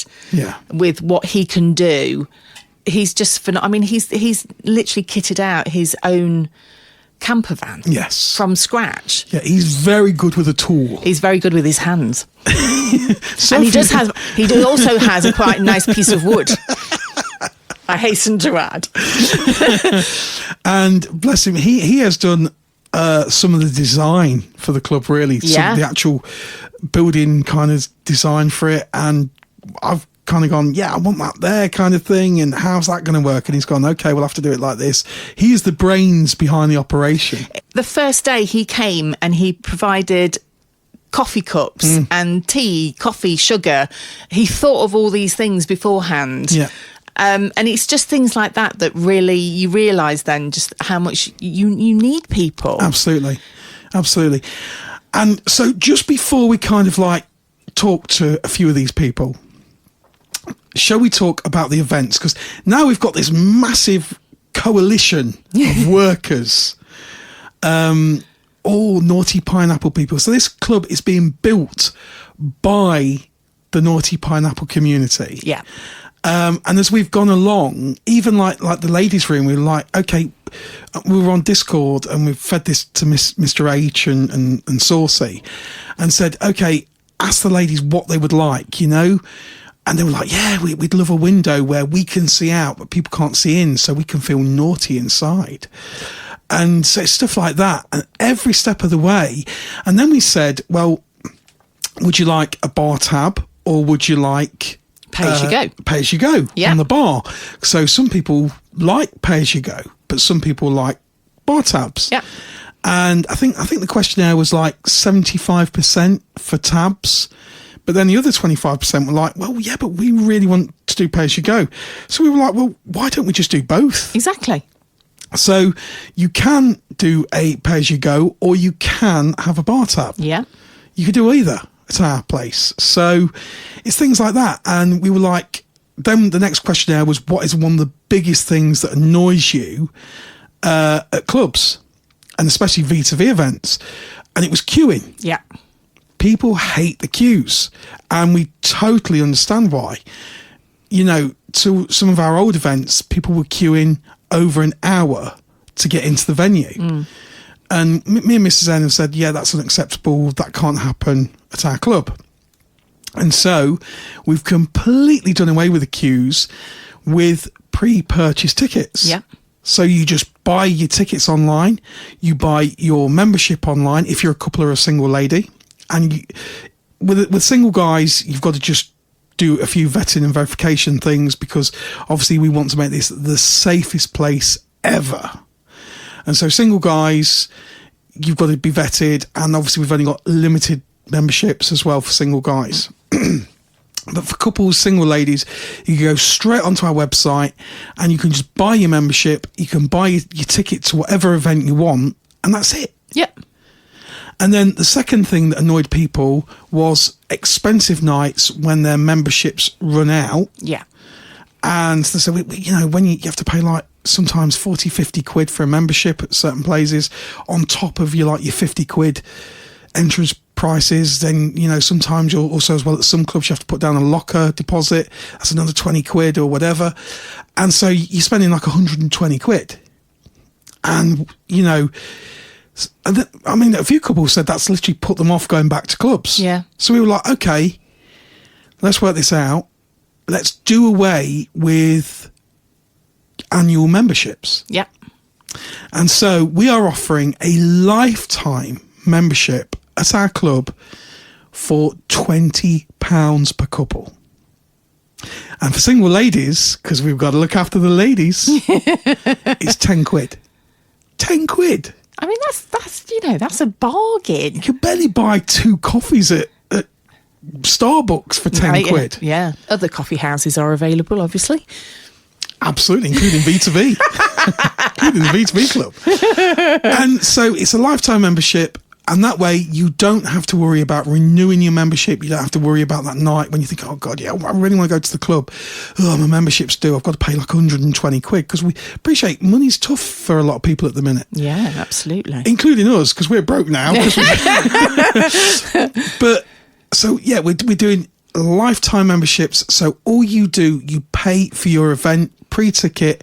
with what he can do. He's just phenomenal. I mean, he's literally kitted out his own camper van. Yes. From scratch. Yeah, he's very good with a tool. He's very good with his hands. And he also has a quite nice piece of wood. I hasten to add. And bless him, he has done some of the design for the club, really. Yeah. The actual building kind of design for it. And I've kind of gone, I want that there kind of thing. And how's that going to work? And he's gone, okay, we'll have to do it like this. He is the brains behind the operation. The first day he came and he provided coffee cups and tea, coffee, sugar. He thought of all these things beforehand. Yeah. And it's just things like that really you realise then just how much you need people. Absolutely. And so just before we kind of like talk to a few of these people, shall we talk about the events? Because now we've got this massive coalition of workers, all Naughty Pineapple people. So this club is being built by the Naughty Pineapple community. Yeah. And as we've gone along, even like the ladies' room, we were like, okay, we were on Discord and we fed this to Mr. H and Saucy and said, okay, ask the ladies what they would like, And they were like, yeah, we'd love a window where we can see out, but people can't see in, so we can feel naughty inside. And so it's stuff like that, and every step of the way. And then we said, well, would you like a bar tab, or would you like Pay as you go? Pay as you go on the bar. So some people like pay as you go, but some people like bar tabs. Yeah. And I think the questionnaire was like 75% for tabs. But then the other 25% were like, well, yeah, but we really want to do pay as you go. So we were like, well, why don't we just do both? Exactly. So you can do a pay as you go, or you can have a bar tab. Yeah. You could do either at our place. So it's things like that. And we were like, then the next questionnaire was, what is one of the biggest things that annoys you at clubs, and especially V2V events? And it was queuing. Yeah. People hate the queues, and we totally understand why. You know, to some of our old events, people were queuing over an hour to get into the venue. And me and Mrs. N have said, yeah, that's unacceptable. That can't happen at our club. And so we've completely done away with the queues with pre-purchased tickets. Yeah. So you just buy your tickets online, you buy your membership online if you're a couple or a single lady. And with single guys, you've got to just do a few vetting and verification things, because obviously we want to make this the safest place ever. And so single guys, you've got to be vetted, and obviously we've only got limited memberships as well for single guys. But for couples, single ladies, you can go straight onto our website and you can just buy your membership. You can buy your ticket to whatever event you want, and that's it. Yep. And then the second thing that annoyed people was expensive nights when their memberships run out. Yeah. And they said, you know, when you have to pay like sometimes 40, 50 quid for a membership at certain places on top of your 50 quid entrance prices, then, you know, sometimes you'll also, as well, at some clubs you have to put down a locker deposit. That's another 20 quid or whatever. And so you're spending like 120 quid. And, you know, I mean, a few couples said that's literally put them off going back to clubs. Yeah. So we were like, okay, let's work this out. Let's do away with annual memberships. Yeah. And so we are offering a lifetime membership at our club for £20 per couple. And for single ladies, because we've got to look after the ladies, it's 10 quid. 10 quid. I mean, that's you know, that's a bargain. You could barely buy 2 coffees at Starbucks for 10 quid. Yeah. Other coffee houses are available, obviously. Absolutely, including V2V. Including the V2V Club. And so it's a lifetime membership, and that way you don't have to worry about renewing your membership. You don't have to worry about that night when you think, oh God, yeah, I really want to go to the club. Oh, my membership's due. I've got to pay like 120 quid, because we appreciate money's tough for a lot of people at the minute. Yeah, absolutely. Including us, because we're broke now. But so, yeah, we're doing lifetime memberships. So all you do, you pay for your event, pre-ticket,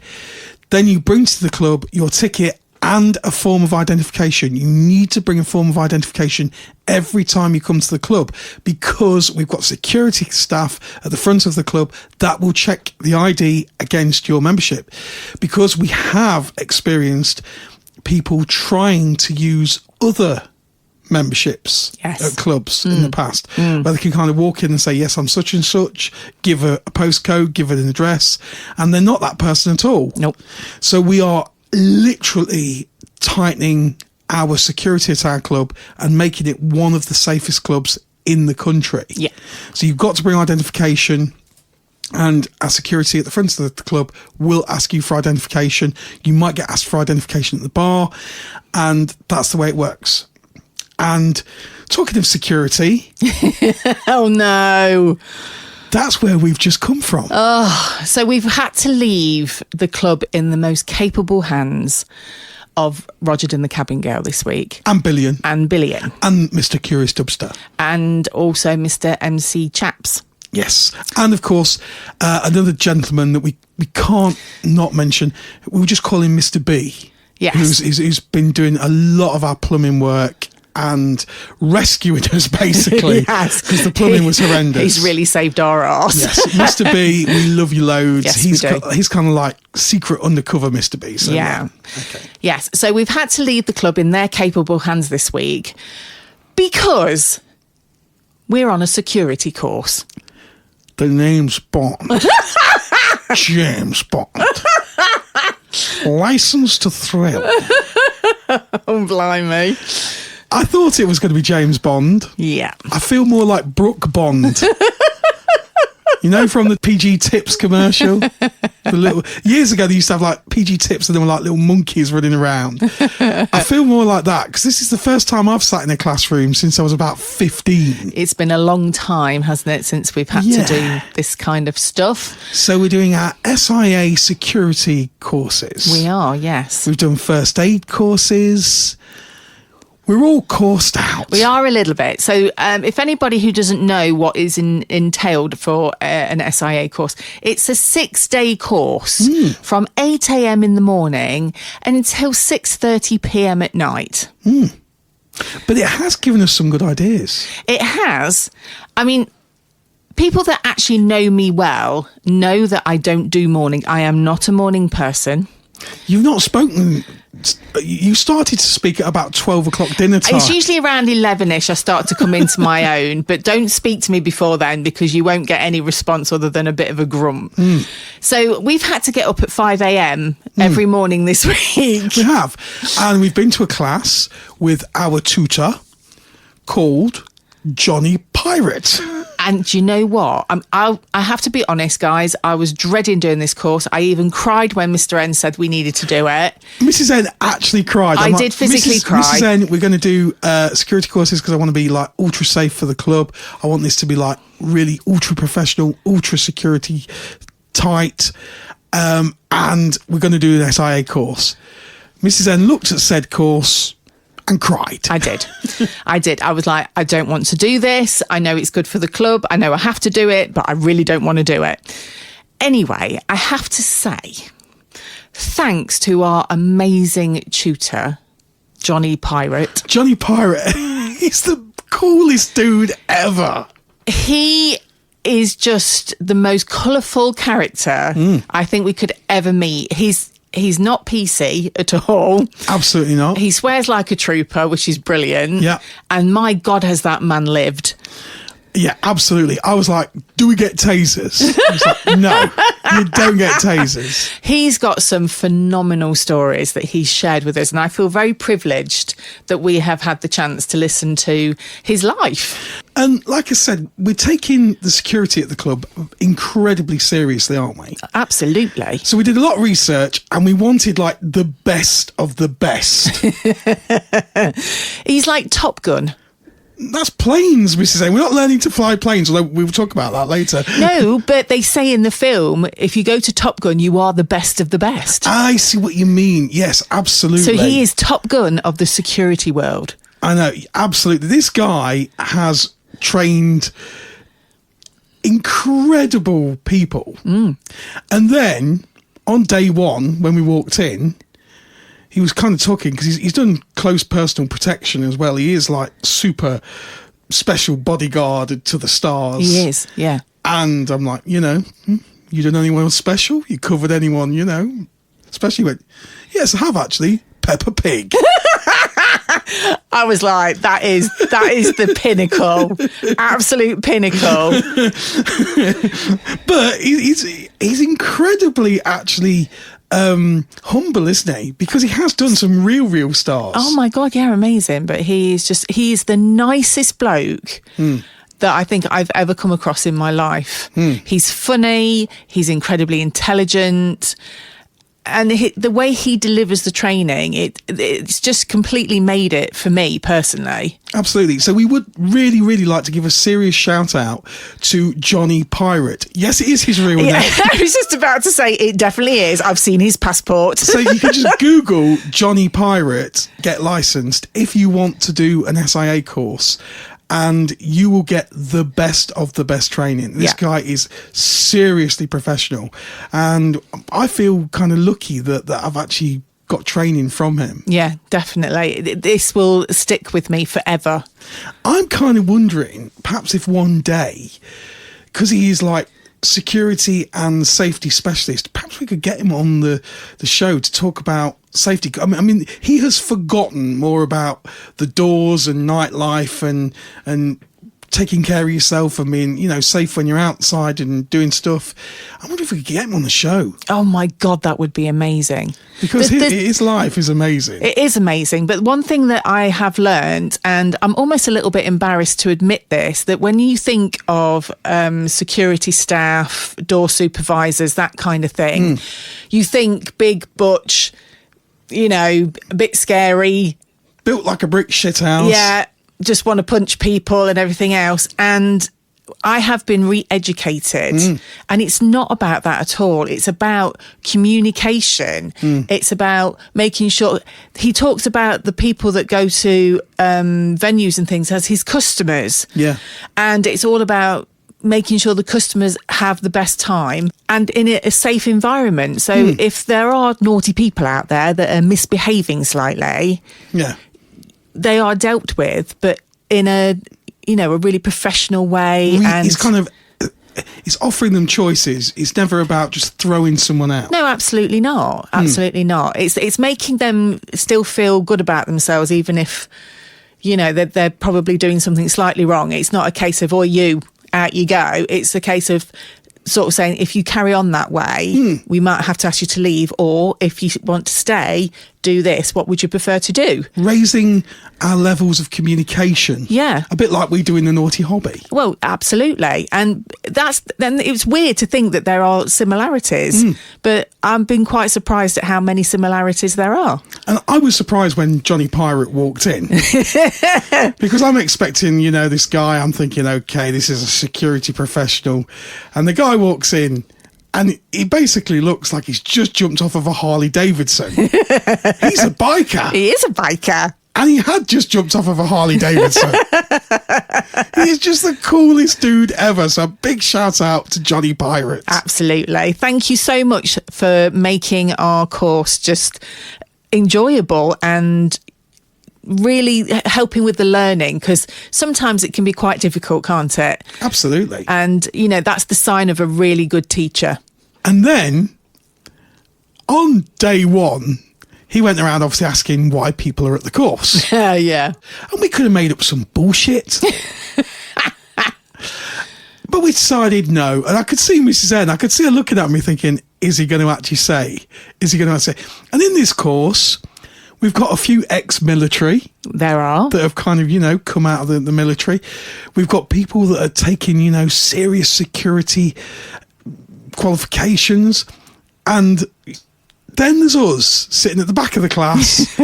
then you bring to the club your ticket and a form of identification. You need to bring a form of identification every time you come to the club, because we've got security staff at the front of the club that will check the ID against your membership, because we have experienced people trying to use other memberships at clubs in the past, where they can kind of walk in and say, yes, I'm such and such, give a postcode, give it an address, and they're not that person at all. Nope. So we are literally tightening our security at our club and making it one of the safest clubs in the country. Yeah. So you've got to bring identification, and our security at the front of the club will ask you for identification. You might get asked for identification at the bar, and that's the way it works. And talking of security... Oh, no. That's where we've just come from. So we've had to leave the club in the most capable hands of Roger and the Cabin Girl this week. And Billion. And Billion. And Mr. Curious Dubster. And also Mr. MC Chaps. Yes. And of course, another gentleman that we can't not mention. We'll just call him Mr. B. Yes. Who's been doing a lot of our plumbing work and rescuing us, basically, because the plumbing was horrendous. He's really saved our arse. Yes, Mr. B, we love you loads. Yes, he's kind of like secret undercover Mr. B. So yeah. Okay. Yes, so we've had to leave the club in their capable hands this week because we're on a security course. The name's Bond. James Bond. License to thrill. Oh, blimey. I thought it was going to be James Bond. Yeah. I feel more like Brooke Bond. You know, from the PG Tips commercial? Years ago, they used to have like PG Tips and there were like little monkeys running around. I feel more like that because this is the first time I've sat in a classroom since I was about 15. It's been a long time, hasn't it, since we've had to do this kind of stuff. So we're doing our SIA security courses. We are, yes. We've done first aid courses. We're all coursed out. We are a little bit. So if anybody who doesn't know what is entailed for an SIA course, it's a 6-day course from 8 a.m. in the morning until 6:30 p.m. at night. But it has given us some good ideas. It has. I mean, people that actually know me well know that I don't do morning. I am not a morning person. You've not spoken. You started to speak at about 12 o'clock dinner time. It's usually around 11ish I start to come into my own, but don't speak to me before then because you won't get any response other than a bit of a grump. So we've had to get up at 5 a.m. every morning this week. We have. And we've been to a class with our tutor called Johnny Pirate. And do you know what? I have to be honest, guys. I was dreading doing this course. I even cried when Mr. N said we needed to do it. Mrs. N actually cried. I did physically cry. Mrs. N, we're going to do security courses because I want to be like ultra safe for the club. I want this to be like really ultra professional, ultra security tight. And we're going to do an SIA course. Mrs. N looked at said course and cried. I did. I was like, I don't want to do this. I know it's good for the club. I know I have to do it, but I really don't want to do it. Anyway, I have to say, thanks to our amazing tutor, Johnny Pirate. Johnny Pirate, he's the coolest dude ever. He is just the most colourful character I think we could ever meet. He's not PC at all. Absolutely not. He swears like a trooper, which is brilliant. Yeah. And my God, has that man lived. Yeah, absolutely. I was like, do we get tasers? I was like, no, you don't get tasers. He's got some phenomenal stories that he's shared with us. And I feel very privileged that we have had the chance to listen to his life. And like I said, we're taking the security at the club incredibly seriously, aren't we? Absolutely. So we did a lot of research and we wanted like the best of the best. He's like Top Gun. That's planes, Mrs. A. We're not learning to fly planes, although we will talk about that later. No, but they say in the film, if you go to Top Gun, you are the best of the best. I see what you mean. Yes, absolutely. So he is Top Gun of the security world. I know, absolutely. This guy has trained incredible people. And then on day one, when we walked in, he was kind of talking because he's done close personal protection as well. He is like super special bodyguard to the stars. He is, yeah. And I'm like, you done anyone special? You covered anyone, Especially when, yes, I have actually. Peppa Pig. I was like, that is the pinnacle, absolute pinnacle. But he's incredibly actually humble, isn't he? Because he has done some real stars. Oh my God, yeah, amazing. But he's the nicest bloke that I think I've ever come across in my life. He's funny, he's incredibly intelligent. And the way he delivers the training, it's just completely made it for me personally. Absolutely. So we would really, really like to give a serious shout out to Johnny Pirate. Yes, it is his real name. I was just about to say it definitely is. I've seen his passport. So you can just Google Johnny Pirate, get licensed if you want to do an SIA course. And you will get the best of the best training. This guy is seriously professional. And I feel kind of lucky that I've actually got training from him. Yeah, definitely. This will stick with me forever. I'm kind of wondering, perhaps if one day, because he is like security and safety specialist, perhaps we could get him on the show to talk about safety. I mean, he has forgotten more about the doors and nightlife and taking care of yourself and being, safe when you're outside and doing stuff. I wonder if we could get him on the show. Oh my God, that would be amazing. Because his life is amazing. It is amazing. But one thing that I have learned, and I'm almost a little bit embarrassed to admit this, that when you think of security staff, door supervisors, that kind of thing, you think big, butch, a bit scary. Built like a brick shithouse. Yeah. Just want to punch people and everything else. And I have been re-educated, and it's not about that at all. It's about communication. It's about making sure. He talks about the people that go to venues and things as his customers. Yeah. And it's all about making sure the customers have the best time and in a safe environment. So if there are naughty people out there that are misbehaving slightly, they are dealt with, but in a really professional way. And it's offering them choices. It's never about just throwing someone out. No, absolutely not. Absolutely not. It's making them still feel good about themselves, even if they're probably doing something slightly wrong. It's not a case of, you, out you go. It's a case of sort of saying, if you carry on that way, we might have to ask you to leave, or if you want to stay, do this. What would you prefer to do? Raising our levels of communication. Yeah. A bit like we do in the Naughty Hobby. Well, absolutely. And then it's weird to think that there are similarities, but I've been quite surprised at how many similarities there are. And I was surprised when Johnny Pirate walked in because I'm expecting, this guy, I'm thinking, okay, this is a security professional. And the guy walks in and he basically looks like he's just jumped off of a Harley Davidson. He's a biker. He is a biker. And he had just jumped off of a Harley Davidson. He's just the coolest dude ever. So big shout out to Johnny Pirate. Absolutely. Thank you so much for making our course just enjoyable and really helping with the learning, because sometimes it can be quite difficult, can't it? Absolutely. And, that's the sign of a really good teacher. And then on day one, he went around obviously asking why people are at the course. Yeah. And we could have made up some bullshit. But we decided no. And I could see Mrs. N, I could see her looking at me thinking, is he going to actually say? And in this course, we've got a few ex-military. There are. That have kind of, come out of the military. We've got people that are taking, serious security qualifications. And then there's us sitting at the back of the class.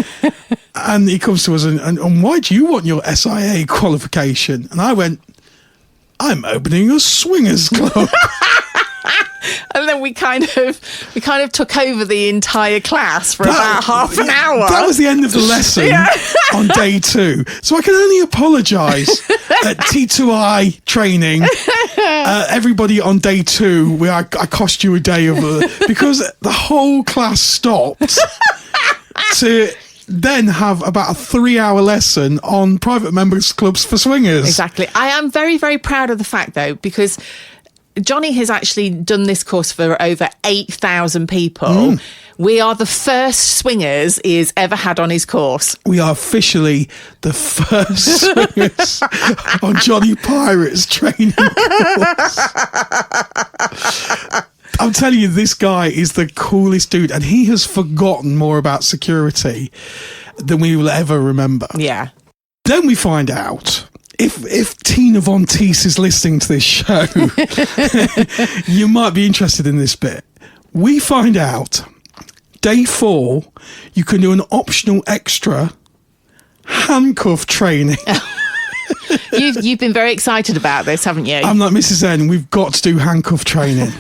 And he comes to us and why do you want your SIA qualification? And I went, I'm opening a swingers club. And then we kind of took over the entire class for about half an hour. That was the end of the lesson on day 2. So I can only apologise at T2I training. Everybody on day 2, I cost you a day of because the whole class stopped to then have about a 3-hour lesson on private members clubs for swingers. Exactly. I am very, very proud of the fact, though, because Johnny has actually done this course for over 8,000 people. We are the first swingers he has ever had on his course. We are officially the first swingers on Johnny Pirate's training course. I'm telling you, this guy is the coolest dude, and he has forgotten more about security than we will ever remember. Yeah. Then we find out, if Tina Von Teese is listening to this show, you might be interested in this bit. We find out, day 4, you can do an optional extra handcuff training. You've been very excited about this, haven't you? I'm like, Mrs. N, we've got to do handcuff training.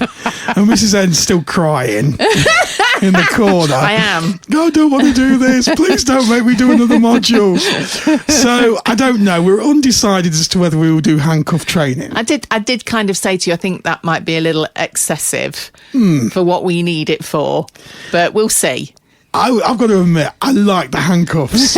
And Mrs. N's still crying in the corner. I am. No, I don't want to do this. Please don't make me do another module. So I don't know. We're undecided as to whether we will do handcuff training. I did kind of say to you, I think that might be a little excessive for what we need it for. But we'll see. I've got to admit, I like the handcuffs.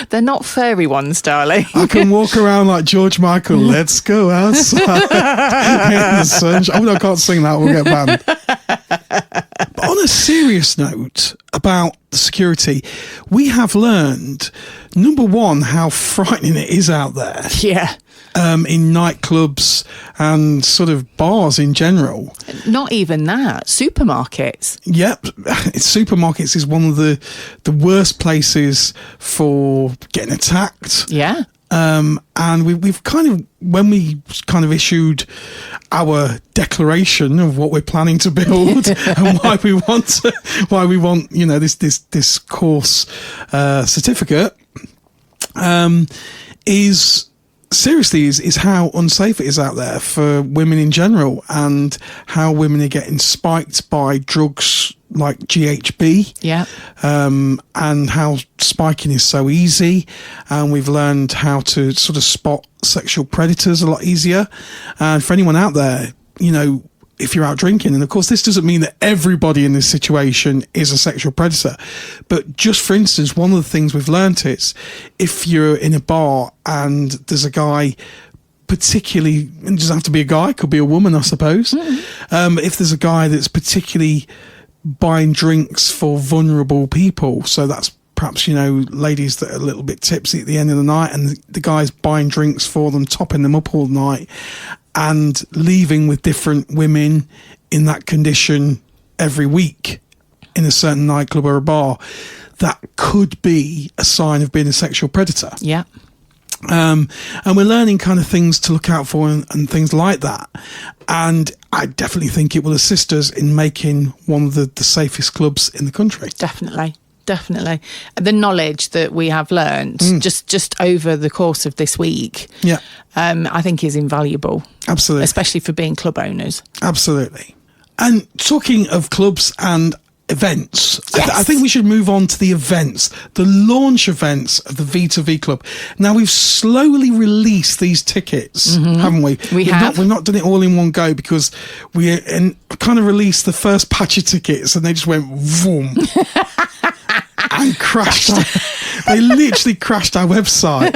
They're not furry ones, darling. I can walk around like George Michael. Let's go outside in the sunshine. Oh, no, I can't sing that. We'll get banned. But on a serious note about security, we have learned, number one, how frightening it is out there. Yeah. In nightclubs and sort of bars in general. Not even that. Supermarkets. Yep. Supermarkets is one of the worst places for getting attacked. Yeah. And we've kind of, when we kind of issued our declaration of what we're planning to build and why we want, you know, this course certificate, is how unsafe it is out there for women in general, and how women are getting spiked by drugs like GHB. Yeah. And how spiking is so easy. And we've learned how to sort of spot sexual predators a lot easier. And for anyone out there, you know, if you're out drinking, and of course this doesn't mean that everybody in this situation is a sexual predator, but just for instance, one of the things we've learnt is if you're in a bar and there's a guy, particularly, it doesn't have to be a guy, could be a woman, I suppose. If there's a guy that's particularly buying drinks for vulnerable people, so that's perhaps, you know, ladies that are a little bit tipsy at the end of the night, and the guy's buying drinks for them, topping them up all night, and leaving with different women in that condition every week in a certain nightclub or a bar, that could be a sign of being a sexual predator. Yeah. And we're learning kind of things to look out for and things like that. And I definitely think it will assist us in making one of the safest clubs in the country. Definitely. The knowledge that we have learned just over the course of this week, I think is invaluable. Absolutely. Especially for being club owners. Absolutely. And talking of clubs and events, yes. I think we should move on to the events, the launch events of the V2V Club. Now, we've slowly released these tickets, haven't we? We've not done it all in one go, because we kind of released the first batch of tickets and they just went vroom. And crashed. They literally crashed our website.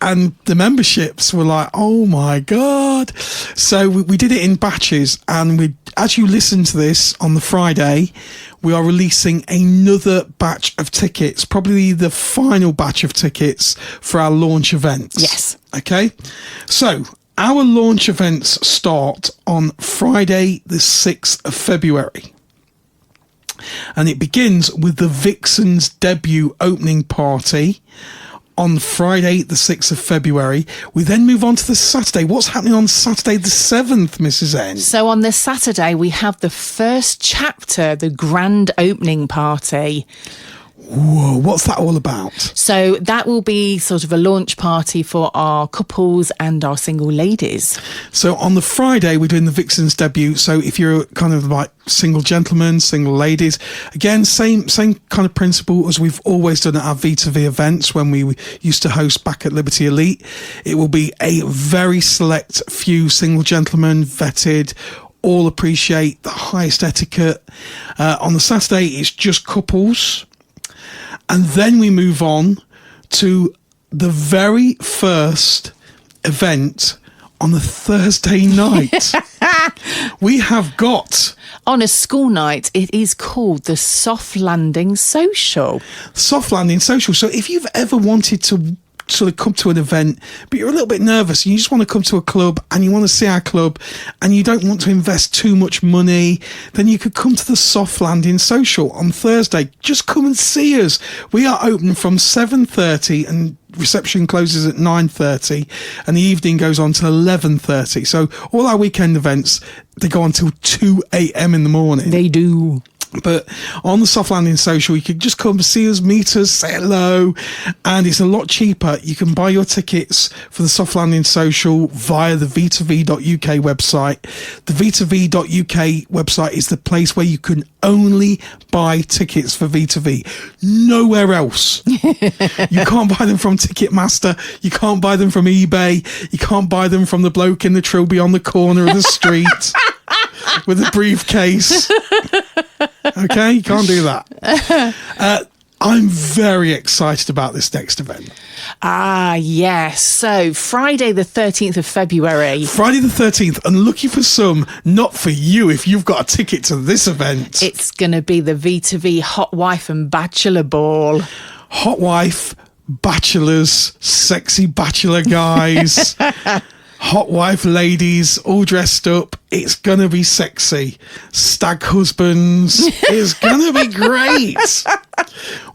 And the memberships were like, oh my God. So we did it in batches. And as you listen to this on the Friday, we are releasing another batch of tickets, probably the final batch of tickets for our launch events. Yes. Okay. So our launch events start on Friday, the 6th of February. And it begins with the Vixen's debut opening party on Friday, the 6th of February. We then move on to the Saturday. What's happening on Saturday, the 7th, Mrs. N? So on the Saturday, we have the first chapter, the grand opening party. Whoa, what's that all about? So that will be sort of a launch party for our couples and our single ladies. So on the Friday, we're doing the Vixen's debut. So if you're kind of like single gentlemen, single ladies, again, same kind of principle as we've always done at our V2V events when we used to host back at Liberty Elite. It will be a very select few single gentlemen, vetted, all appreciate the highest etiquette. On the Saturday, it's just couples. And then we move on to the very first event on the Thursday night. We have got... On a school night, it is called the Soft Landing Social. Soft Landing Social. So if you've ever wanted to sort of come to an event, but you're a little bit nervous and you just want to come to a club and you want to see our club and you don't want to invest too much money, then you could come to the Soft Landing Social on Thursday. Just come and see us. We are open from 7:30 and reception closes at 9:30 and the evening goes on till 11:30. So all our weekend events, they go on till 2 a.m. in the morning. They do. But on the Soft Landing Social, you can just come see us, meet us, say hello, and it's a lot cheaper. You can buy your tickets for the Soft Landing Social via the V2V.uk website. The V2V.uk website is the place where you can only buy tickets for V2V. Nowhere else. You can't buy them from Ticketmaster. You can't buy them from eBay. You can't buy them from the bloke in the trilby on the corner of the street with a briefcase. Okay, you can't do that. I'm very excited about this next event. Ah, yes. So Friday the 13th of February. Friday the 13th, and looking for some, not for you if you've got a ticket to this event. It's going to be the V2V Hot Wife and Bachelor Ball. Hot wife, bachelors, sexy bachelor guys, hot wife ladies, all dressed up. It's going to be sexy. Stag husbands. It's going to be great.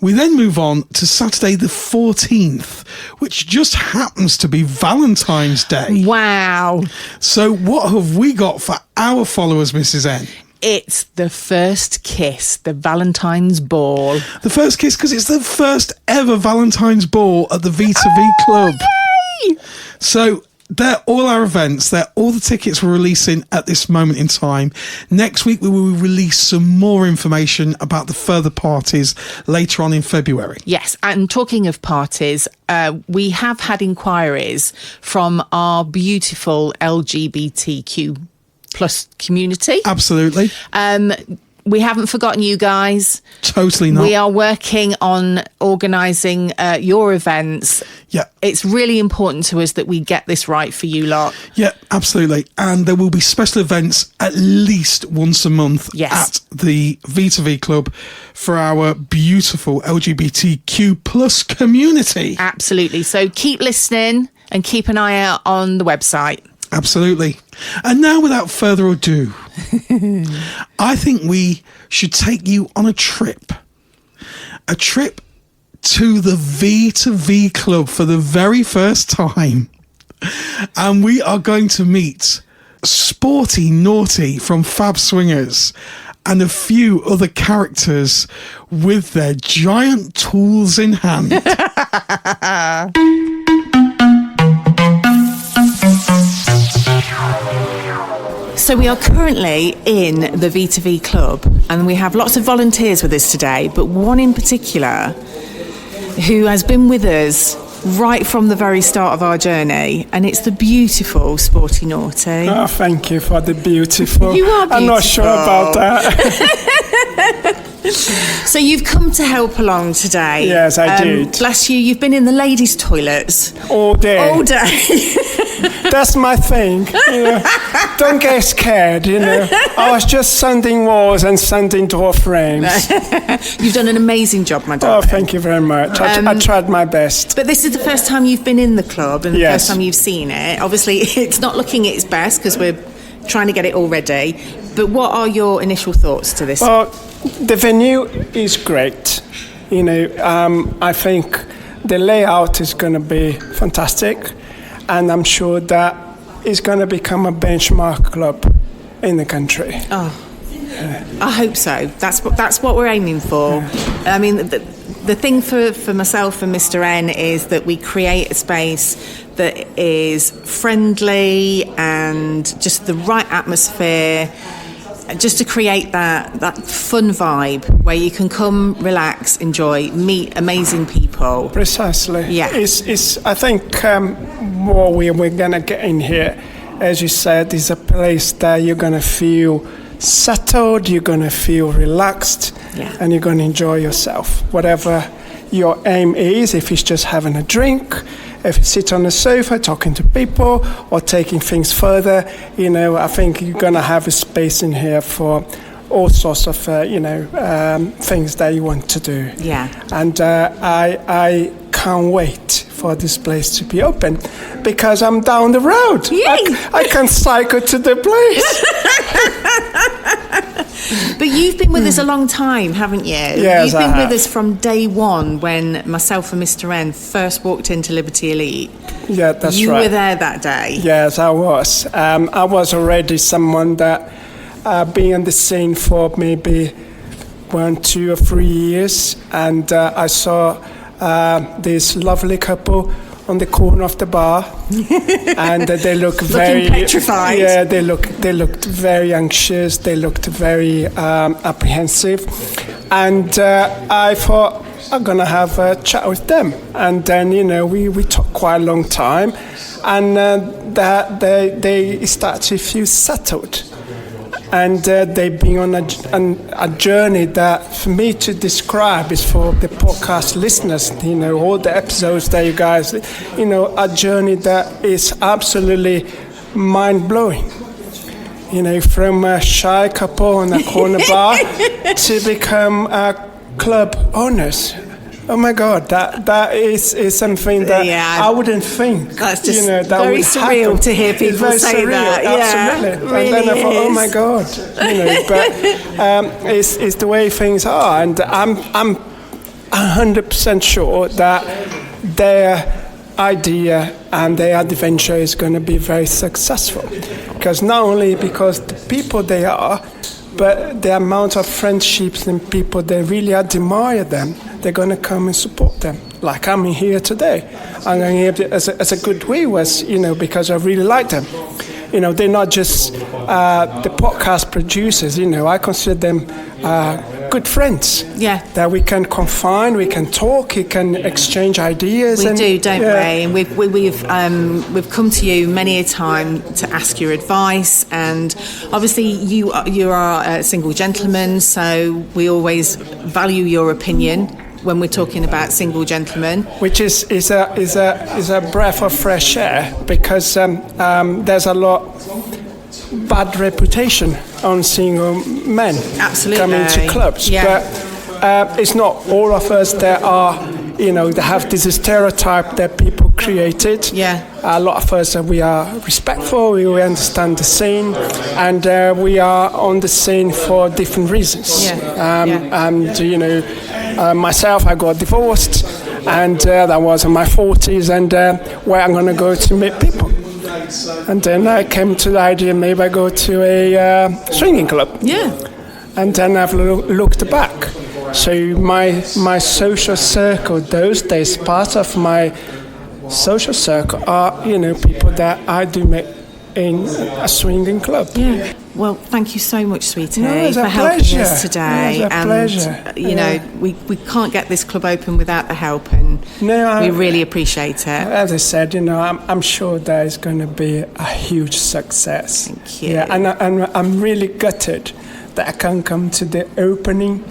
We then move on to Saturday the 14th, which just happens to be Valentine's Day. Wow. So what have we got for our followers, Mrs. N? It's the first kiss, the Valentine's Ball. The first kiss, because it's the first ever Valentine's Ball at the V2V Club. Yay! So they're all our events. They're all the tickets we're releasing at this moment in time. Next week, we will release some more information about the further parties later on in February. Yes, and talking of parties, we have had inquiries from our beautiful LGBTQ plus community. Absolutely. We haven't forgotten you guys. Totally not. We are working on organising your events. Yeah. It's really important to us that we get this right for you lot. Yeah, absolutely. And there will be special events at least once a month at the V2V Club for our beautiful LGBTQ plus community. Absolutely. So keep listening and keep an eye out on the website. Absolutely. And now, without further ado, I think we should take you on a trip to the V2V Club for the very first time. And we are going to meet Sporty Naughty from Fab Swingers and a few other characters with their giant tools in hand. So we are currently in the V2V Club and we have lots of volunteers with us today, but one in particular who has been with us right from the very start of our journey, and it's the beautiful Sporty Naughty. Oh, thank you for the beautiful. You are beautiful. I'm not sure about that. So you've come to help along today. Yes, I did. Bless you, you've been in the ladies' toilets. All day. All day. That's my thing. You know. Don't get scared, you know. I was just sanding walls and sanding door frames. You've done an amazing job, my Oh, darling. thank you very much. I tried my best. But this is the first time you've been in the club and the Yes. first time you've seen it. Obviously, it's not looking its best because we're trying to get it all ready. But what are your initial thoughts to this? Well, the venue is great. You know, I think the layout is going to be fantastic. And I'm sure that it's going to become a benchmark club in the country. I hope so. That's what we're aiming for. Yeah. I mean, the thing for myself and Mr. N is that we create a space that is friendly and just the right atmosphere, just to create that fun vibe where you can come, relax, enjoy, meet amazing people. Precisely. Yeah. It's I think what we're going to get in here, as you said, is a place that you're going to feel settled, you're going to feel relaxed, and you're going to enjoy yourself. Whatever your aim is, if it's just having a drink, if you sit on the sofa talking to people or taking things further, you know, I think you're going to have a space in here for all sorts of, things that you want to do. Yeah. And I can't wait for this place to be open because I'm down the road. I can cycle to the place. But you've been with us a long time, haven't you? Yes, You've been I have. with us from day one when myself and Mr. N first walked into Liberty Elite. Yeah, that's right. You were there that day. Yes, I was. I was already someone that been on the scene for maybe 1, 2, or 3 years, and I saw this lovely couple on the corner of the bar, and they look very petrified. Yeah, they looked very anxious. They looked very apprehensive, and I thought I'm gonna have a chat with them. And then we talked quite a long time, and that they start to feel settled. And they've been on a journey that, for me to describe, is for the podcast listeners, all the episodes that you guys, a journey that is absolutely mind-blowing. From a shy couple on a corner bar to become club owners. Oh my God, that is something that I wouldn't think. That's just that very would surreal happen. to hear people say surreal, that. Absolutely. Really and then I thought, oh is. my God, but it's the way things are, and I'm 100% sure that their idea and their adventure is going to be very successful, because not only because the people they are, but the amount of friendships and people that really admire them, they're going to come and support them. Like I'm here today. I'm here as a goodwill, because I really like them. They're not just the podcast producers. I consider them good friends. Yeah. That we can confide, we can talk, we can exchange ideas. We do, don't we? And we've come to you many a time to ask your advice, and obviously you are a single gentleman, so we always value your opinion when we're talking about single gentlemen. Which is a breath of fresh air, because there's a lot bad reputation on single men coming to clubs. Yeah. But it's not all of us that are, that have this stereotype that people created. Yeah. A lot of us, we are respectful, we understand the scene, and we are on the scene for different reasons. And, myself, I got divorced, and that was in my 40s, and where I'm going to go to meet people. And then I came to the idea, maybe I go to a swinging club. Yeah. And then I've looked back. So my social circle, those days, part of my social circle are, people that I do meet in a swinging club. Yeah. Well, thank you so much, sweetie, it's for a helping pleasure. us today. It's a pleasure. We can't get this club open without the help, and we really appreciate it. As I said, I'm sure that is going to be a huge success. Thank you. Yeah, and I'm really gutted that I can't come to the opening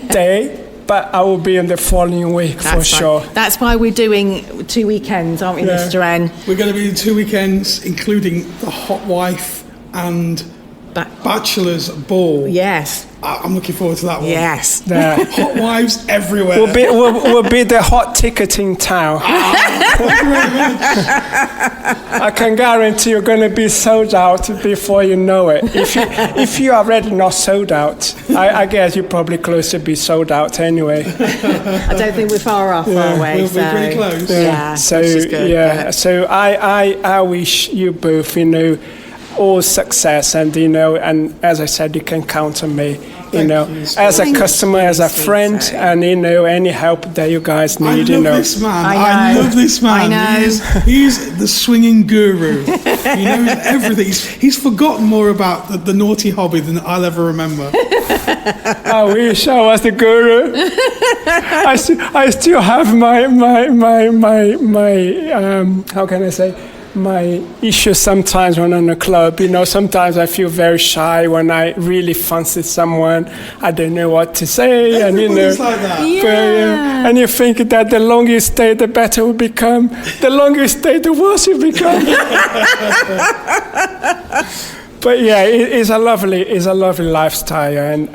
day, but I will be in the following week for sure. That's why we're doing 2 weekends, aren't we, Mr. N? We're going to be in 2 weekends, including the Hot Wife and Bachelor's Ball. Yes. I'm looking forward to that one. Yes. Hot wives everywhere. We'll be the hot ticket in town. I can guarantee you're going to be sold out before you know it. If you are already not sold out, I guess you're probably close to be sold out anyway. I don't think we're far off, are we? We're pretty close. Yeah. So which is good, yeah. So I wish you both, all success, and and as I said, you can count on me, as a customer, as a friend, and any help that you guys need. I love this man. I love this man. I know. He's the swinging guru. He knows everything. He's forgotten more about the naughty hobby than I'll ever remember. I wish I was the guru. I still have my how can I say, my issues sometimes when I'm in a club. Sometimes I feel very shy when I really fancy someone. I don't know what to say. Everybody's like that. Yeah. And you think that the longer you stay, the better it will become. The longer you stay, the worse it become. But yeah, it's a lovely lifestyle, and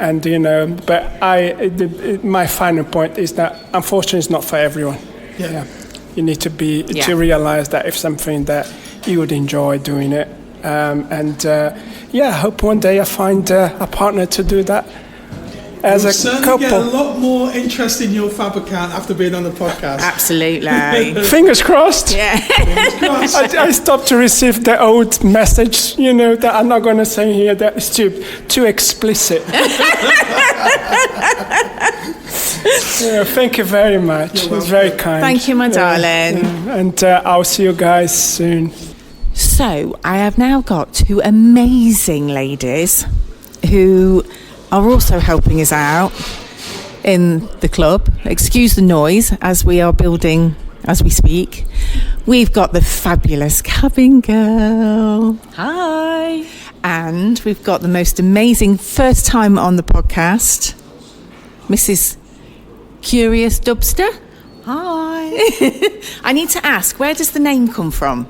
but my final point is that unfortunately it's not for everyone. Yeah. You need to realize that if something that you would enjoy doing it, I hope one day I find a partner to do that as a couple. Get a lot more interest in your fab account after being on the podcast. Absolutely. Fingers crossed. Yeah. Fingers crossed. I stopped to receive the old message, that I'm not going to say here. That is too explicit. Thank you very much. It's very kind. Thank you, my darling. And I'll see you guys soon. So I have now got 2 amazing ladies who are also helping us out in the club. Excuse the noise as we are building as we speak. We've got the fabulous cabin girl. Hi. And we've got the most amazing first time on the podcast, Mrs. Curious Dubster. Hi. I need to ask, where does the name come from?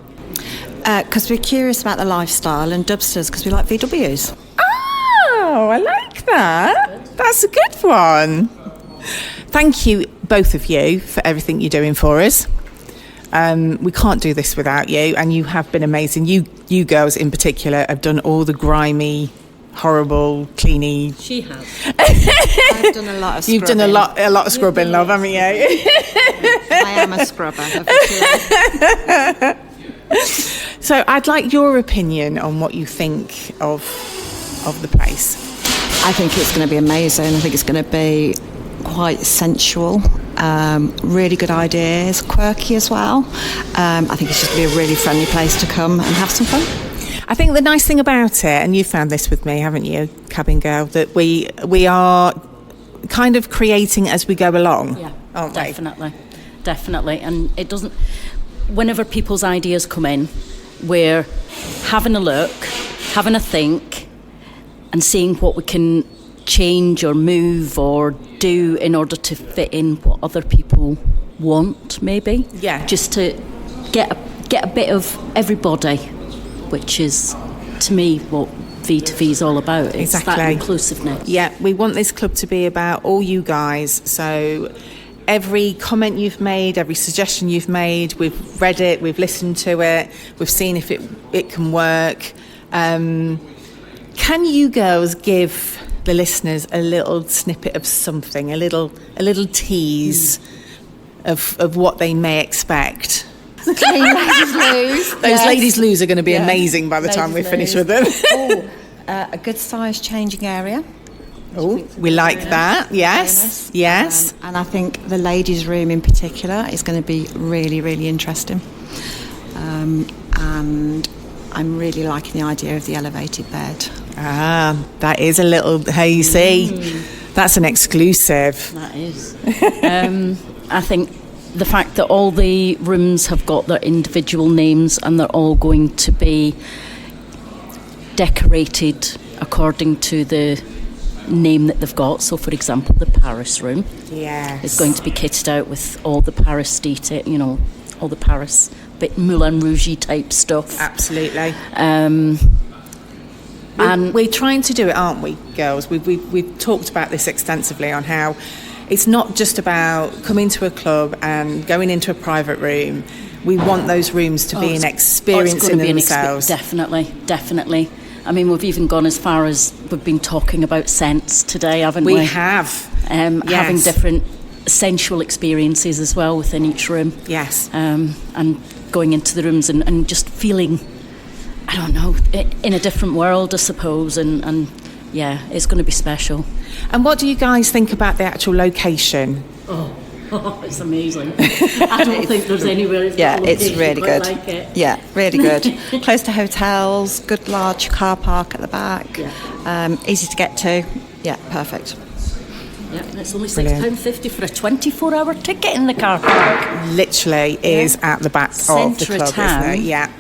Because we're curious about the lifestyle, and Dubsters because we like VWs. Oh, I like that. That's a good one. Thank you, both of you, for everything you're doing for us. We can't do this without you, and you have been amazing. You girls in particular have done all the grimy, horrible, cleany. She has. I've done a lot of scrubbing. You've done a lot of scrubbing, love, haven't you? I am a scrubber. So I'd like your opinion on what you think of the place. I think it's going to be amazing. I think it's going to be quite sensual. Really good ideas, quirky as well. I think it's just going to be a really friendly place to come and have some fun. I think the nice thing about it, and you found this with me, haven't you, cabin girl, that we are kind of creating as we go along. Yeah, aren't definitely. And it doesn't. Whenever people's ideas come in, we're having a look, having a think, and seeing what we can change or move or do in order to fit in what other people want, maybe. Yeah. Just to get a bit of everybody, which is, to me, what V2V is all about. It's Exactly. that inclusiveness. Yeah, we want this club to be about all you guys. So every comment you've made, every suggestion you've made, we've read it, we've listened to it, we've seen if it can work. Can you girls give the listeners a little snippet of something, a little tease of what they may expect? Ladies lose. Those ladies lose are going to be amazing by the time we finish with them. A good size changing area. Oh, we like that. Yes, yes. And I think the ladies' room in particular is going to be really, really interesting. And I'm really liking the idea of the elevated bed. Ah, that is a little, hey, you see, that's an exclusive. That is. I think the fact that all the rooms have got their individual names and they're all going to be decorated according to the name that they've got. So, for example, the Paris room is going to be kitted out with all the Paris detail, all the Paris, bit Moulin Rouge type stuff. Absolutely. And we're trying to do it, aren't we, girls? We've talked about this extensively on how it's not just about coming to a club and going into a private room. We want those rooms to be an experience in themselves. Definitely. I mean, we've even gone as far as we've been talking about scents today, haven't we? We have. Having different sensual experiences as well within each room. Yes. And going into the rooms and just feeling, I don't know, in a different world, I suppose. And yeah, it's going to be special. And what do you guys think about the actual location? Oh, it's amazing. I don't think there's anywhere It's really good. Like it. Yeah, really good. Close to hotels, good large car park at the back. Yeah. Easy to get to. Yeah, perfect. Yeah, and it's only £6.50 for a 24-hour ticket in the car park. Literally is at the back of the Centre club, town. isn't it? Yeah.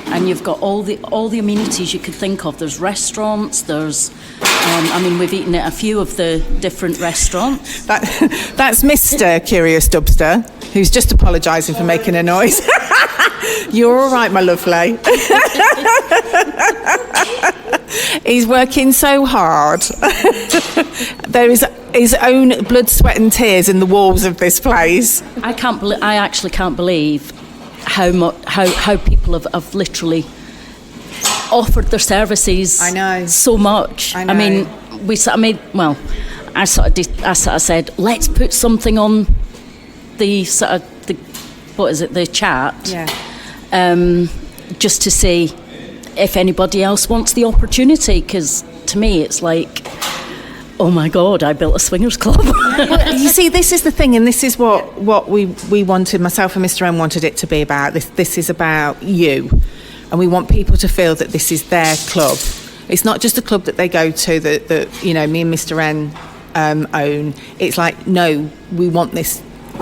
And you've got all the amenities you could think of. There's restaurants, there's we've eaten at a few of the different restaurants. That's Mr. Curious Dubster, who's just apologising for making a noise. You're all right, my lovely. He's working so hard. There is his own blood, sweat and tears in the walls of this place. I actually can't believe how people have literally offered their services. I know. So much. I know. I sort of said, let's put something on the chat. Yeah. Just to see if anybody else wants the opportunity, because to me it's like, oh my God, I built a swingers club. Well, you see, this is the thing, and this is what we wanted, myself and Mr. M wanted it to be about. This is about you, and we want people to feel that this is their club. It's not just a club that they go to that me and Mr. N own. It's like, no, we want this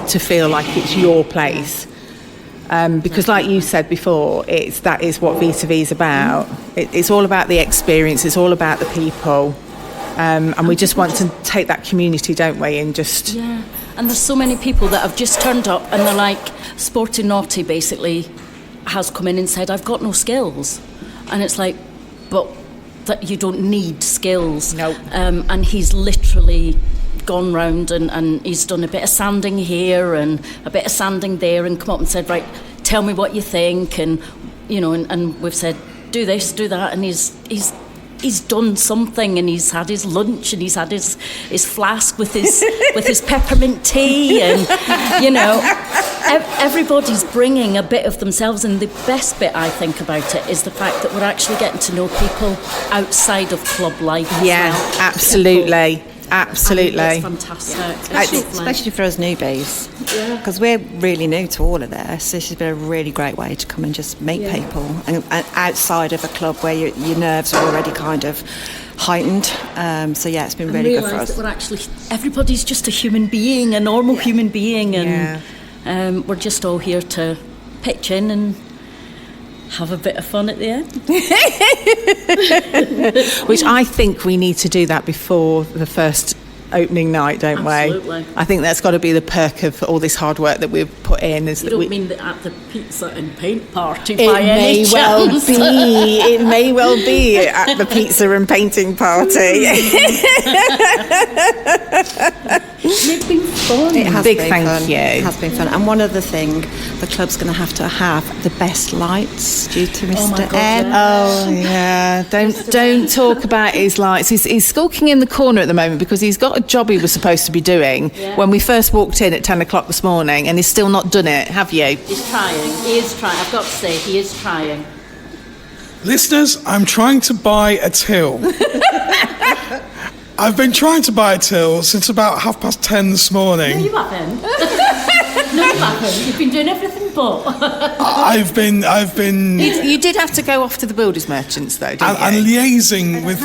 to feel like it's your place. Because like you said before, that is what V2V is about. It's all about the experience, it's all about the people. And we just want to take that community, don't we, and just... Yeah, and there's so many people that have just turned up and they're like, Sporty Naughty basically has come in and said, I've got no skills. And it's like, but that you don't need skills. No. And he's literally gone round and he's done a bit of sanding here and a bit of sanding there and come up and said, right, tell me what you think, and you know, and we've said, do this, do that, and he's done something, and he's had his lunch, and he's had his flask with his peppermint tea, and you know, everybody's bringing a bit of themselves. And the best bit I think about it is the fact that we're actually getting to know people outside of club life. Yeah, as well. absolutely. Absolutely. It's fantastic. Especially for us newbies, because we're really new to all of this. This has been a really great way to come and just meet people, and outside of a club where your nerves are already kind of heightened. So yeah, it's been really good for us. That we're actually, everybody's just a human being, a normal human being, and we're just all here to pitch in and have a bit of fun at the end. Which I think we need to do that before the first opening night, don't Absolutely. we? I think that's got to be the perk of all this hard work that we've put in. Is You that don't mean that at the pizza and paint party it by any may well chance? be. It may well be at the pizza and painting party. It's been fun. It has Big been thank fun. you. It has been fun. And one other thing, the club's going to have the best lights due to Mr. my God, M. Oh yeah! Don't talk about his lights. He's skulking in the corner at the moment because he's got a job he was supposed to be doing when we first walked in at 10 o'clock this morning, and he's still not done it. Have you? He's trying. He is trying. I've got to say, he is trying. Listeners, I'm trying to buy a till. I've been trying to buy a till since about 10:30 this morning. No, you haven't. No, you haven't. You've been doing everything but. I've been You did have to go off to the builders merchants though, didn't and you? liaising with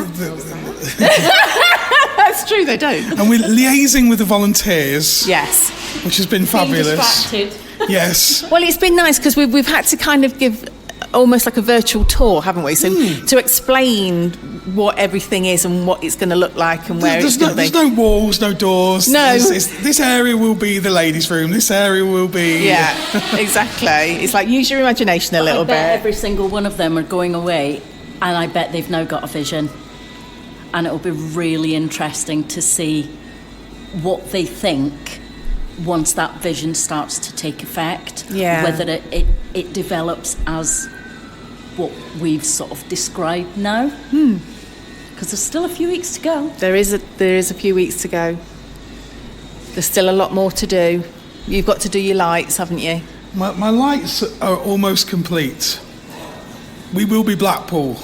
That's true. They don't. and we're liaising with the volunteers. Yes. Which has been Being fabulous. distracted. Yes. Well, it's been nice because we've had to kind of give almost like a virtual tour, haven't we? So to explain what everything is and what it's going to look like and where it's going to be. There's no walls, no doors. No. This area will be the ladies' room. This area will be... Yeah, exactly. It's like use your imagination a little I bet bit. every single one of them are going away, and I bet they've now got a vision. And it'll be really interesting to see what they think once that vision starts to take effect. Yeah. Whether it develops as what we've sort of described now. Because there's still a few weeks to go. There is a few weeks to go. There's still a lot more to do. You've got to do your lights, haven't you? My lights are almost complete. We will be Blackpool.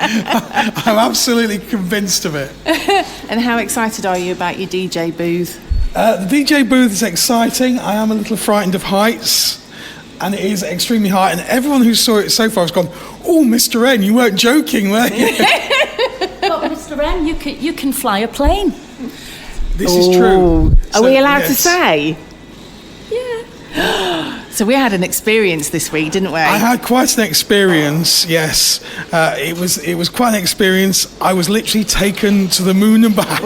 I'm absolutely convinced of it. And how excited are you about your DJ booth? The DJ booth is exciting. I am a little frightened of heights, and it is extremely high. And everyone who saw it so far has gone, "Oh, Mr. N, you weren't joking, were you?" But Mr. M, you can fly a plane. This is true. Are we allowed to yes. say? Yeah. So we had an experience this week, didn't we? I had quite an experience. Yes, it was quite an experience. I was literally taken to the moon and back.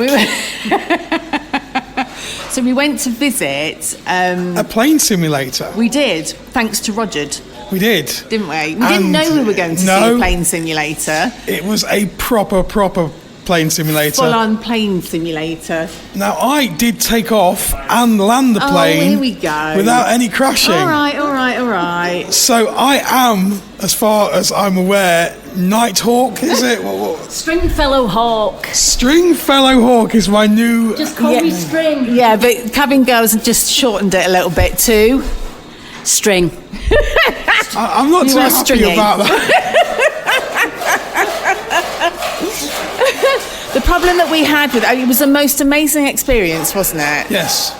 So we went to visit. A plane simulator. We did, thanks to Roger. We did, Didn't we? We didn't know we were going to see a plane simulator. It was a proper plane simulator. Full-on plane simulator. Now, I did take off and land the plane. Oh, here we go. Without any crashing. All right. So I am, as far as I'm aware, Nighthawk, is it? What? Stringfellow Hawk. Stringfellow Hawk is my new... Just call me String. Yeah, but cabin girls have just shortened it a little bit too. String. I'm not You too are happy stringy. about that. The problem that we had with it was the most amazing experience, wasn't it? Yes.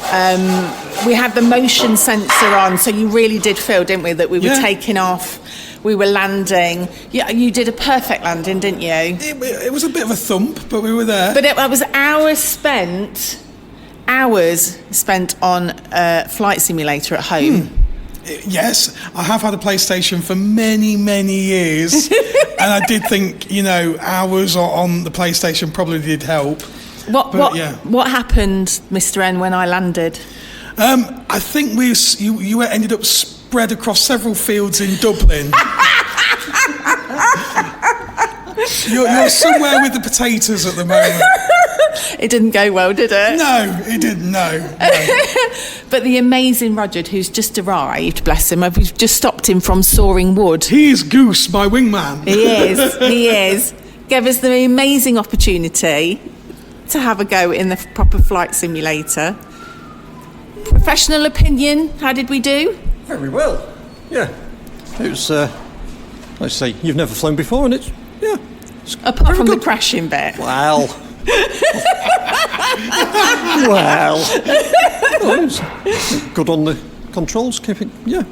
We had the motion sensor on, so you really did feel, didn't we, that we were taking off, we were landing. Yeah, you did a perfect landing, didn't you? It was a bit of a thump, but we were there. But it was hours spent hours spent on a flight simulator at home. Yes, I have had a PlayStation for many, many years, and I did think, hours on the PlayStation probably did help. What happened, Mr. N, when I landed? I think you ended up spread across several fields in Dublin. You're somewhere with the potatoes at the moment. It didn't go well, did it? No, it didn't, no. But the amazing Roger, who's just arrived, bless him, we've just stopped him from Soaring Wood. He is Goose, my wingman. He is. Gave us the amazing opportunity to have a go in the proper flight simulator. Professional opinion, how did we do? Very well. Yeah. It was, let's say, you've never flown before, and it's apart from the crashing bit. Well, it's good on the controls, keeping, Yes.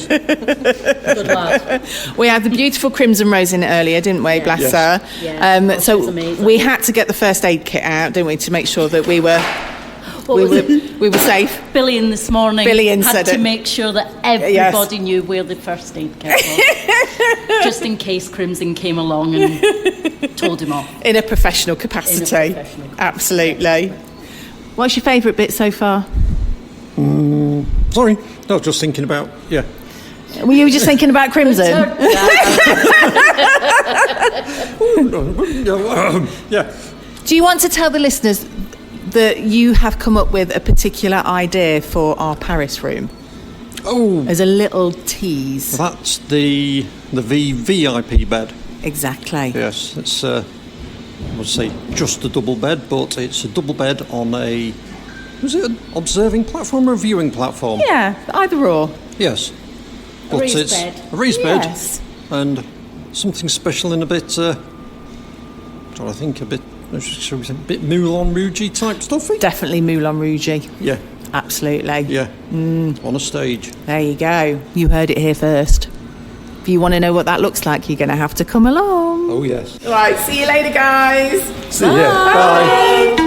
Good lad. We had the beautiful Crimson Rose in earlier, didn't we? Bless her. Yeah, so we had to get the first aid kit out, didn't we, to make sure that we were safe. Billion this morning Billion had said to it. make sure that everybody knew where the first aid kit was, just in case Crimson came along and told him off. In a professional capacity. Absolutely. What's your favourite bit so far? Sorry, no, just thinking about, Were you just thinking about Crimson? Yeah. Do you want to tell the listeners that you have come up with a particular idea for our Paris room? Oh, As a little tease. that's the VIP bed. Exactly. Yes, it's I would say just a double bed, but it's a double bed on a, was it an observing platform or a viewing platform? Yeah, either or. Yes. But raised it's bed. a raised bed, Yes. and something special and a bit, trying to think, a bit Moulin Rouge type stuff. Definitely Moulin Rouge. Yeah, Absolutely. yeah. On a stage. There you go. You heard it here first. If you want to know what that looks like, you're going to have to come along. Oh yes. Right, see you later, guys. See ya. Bye.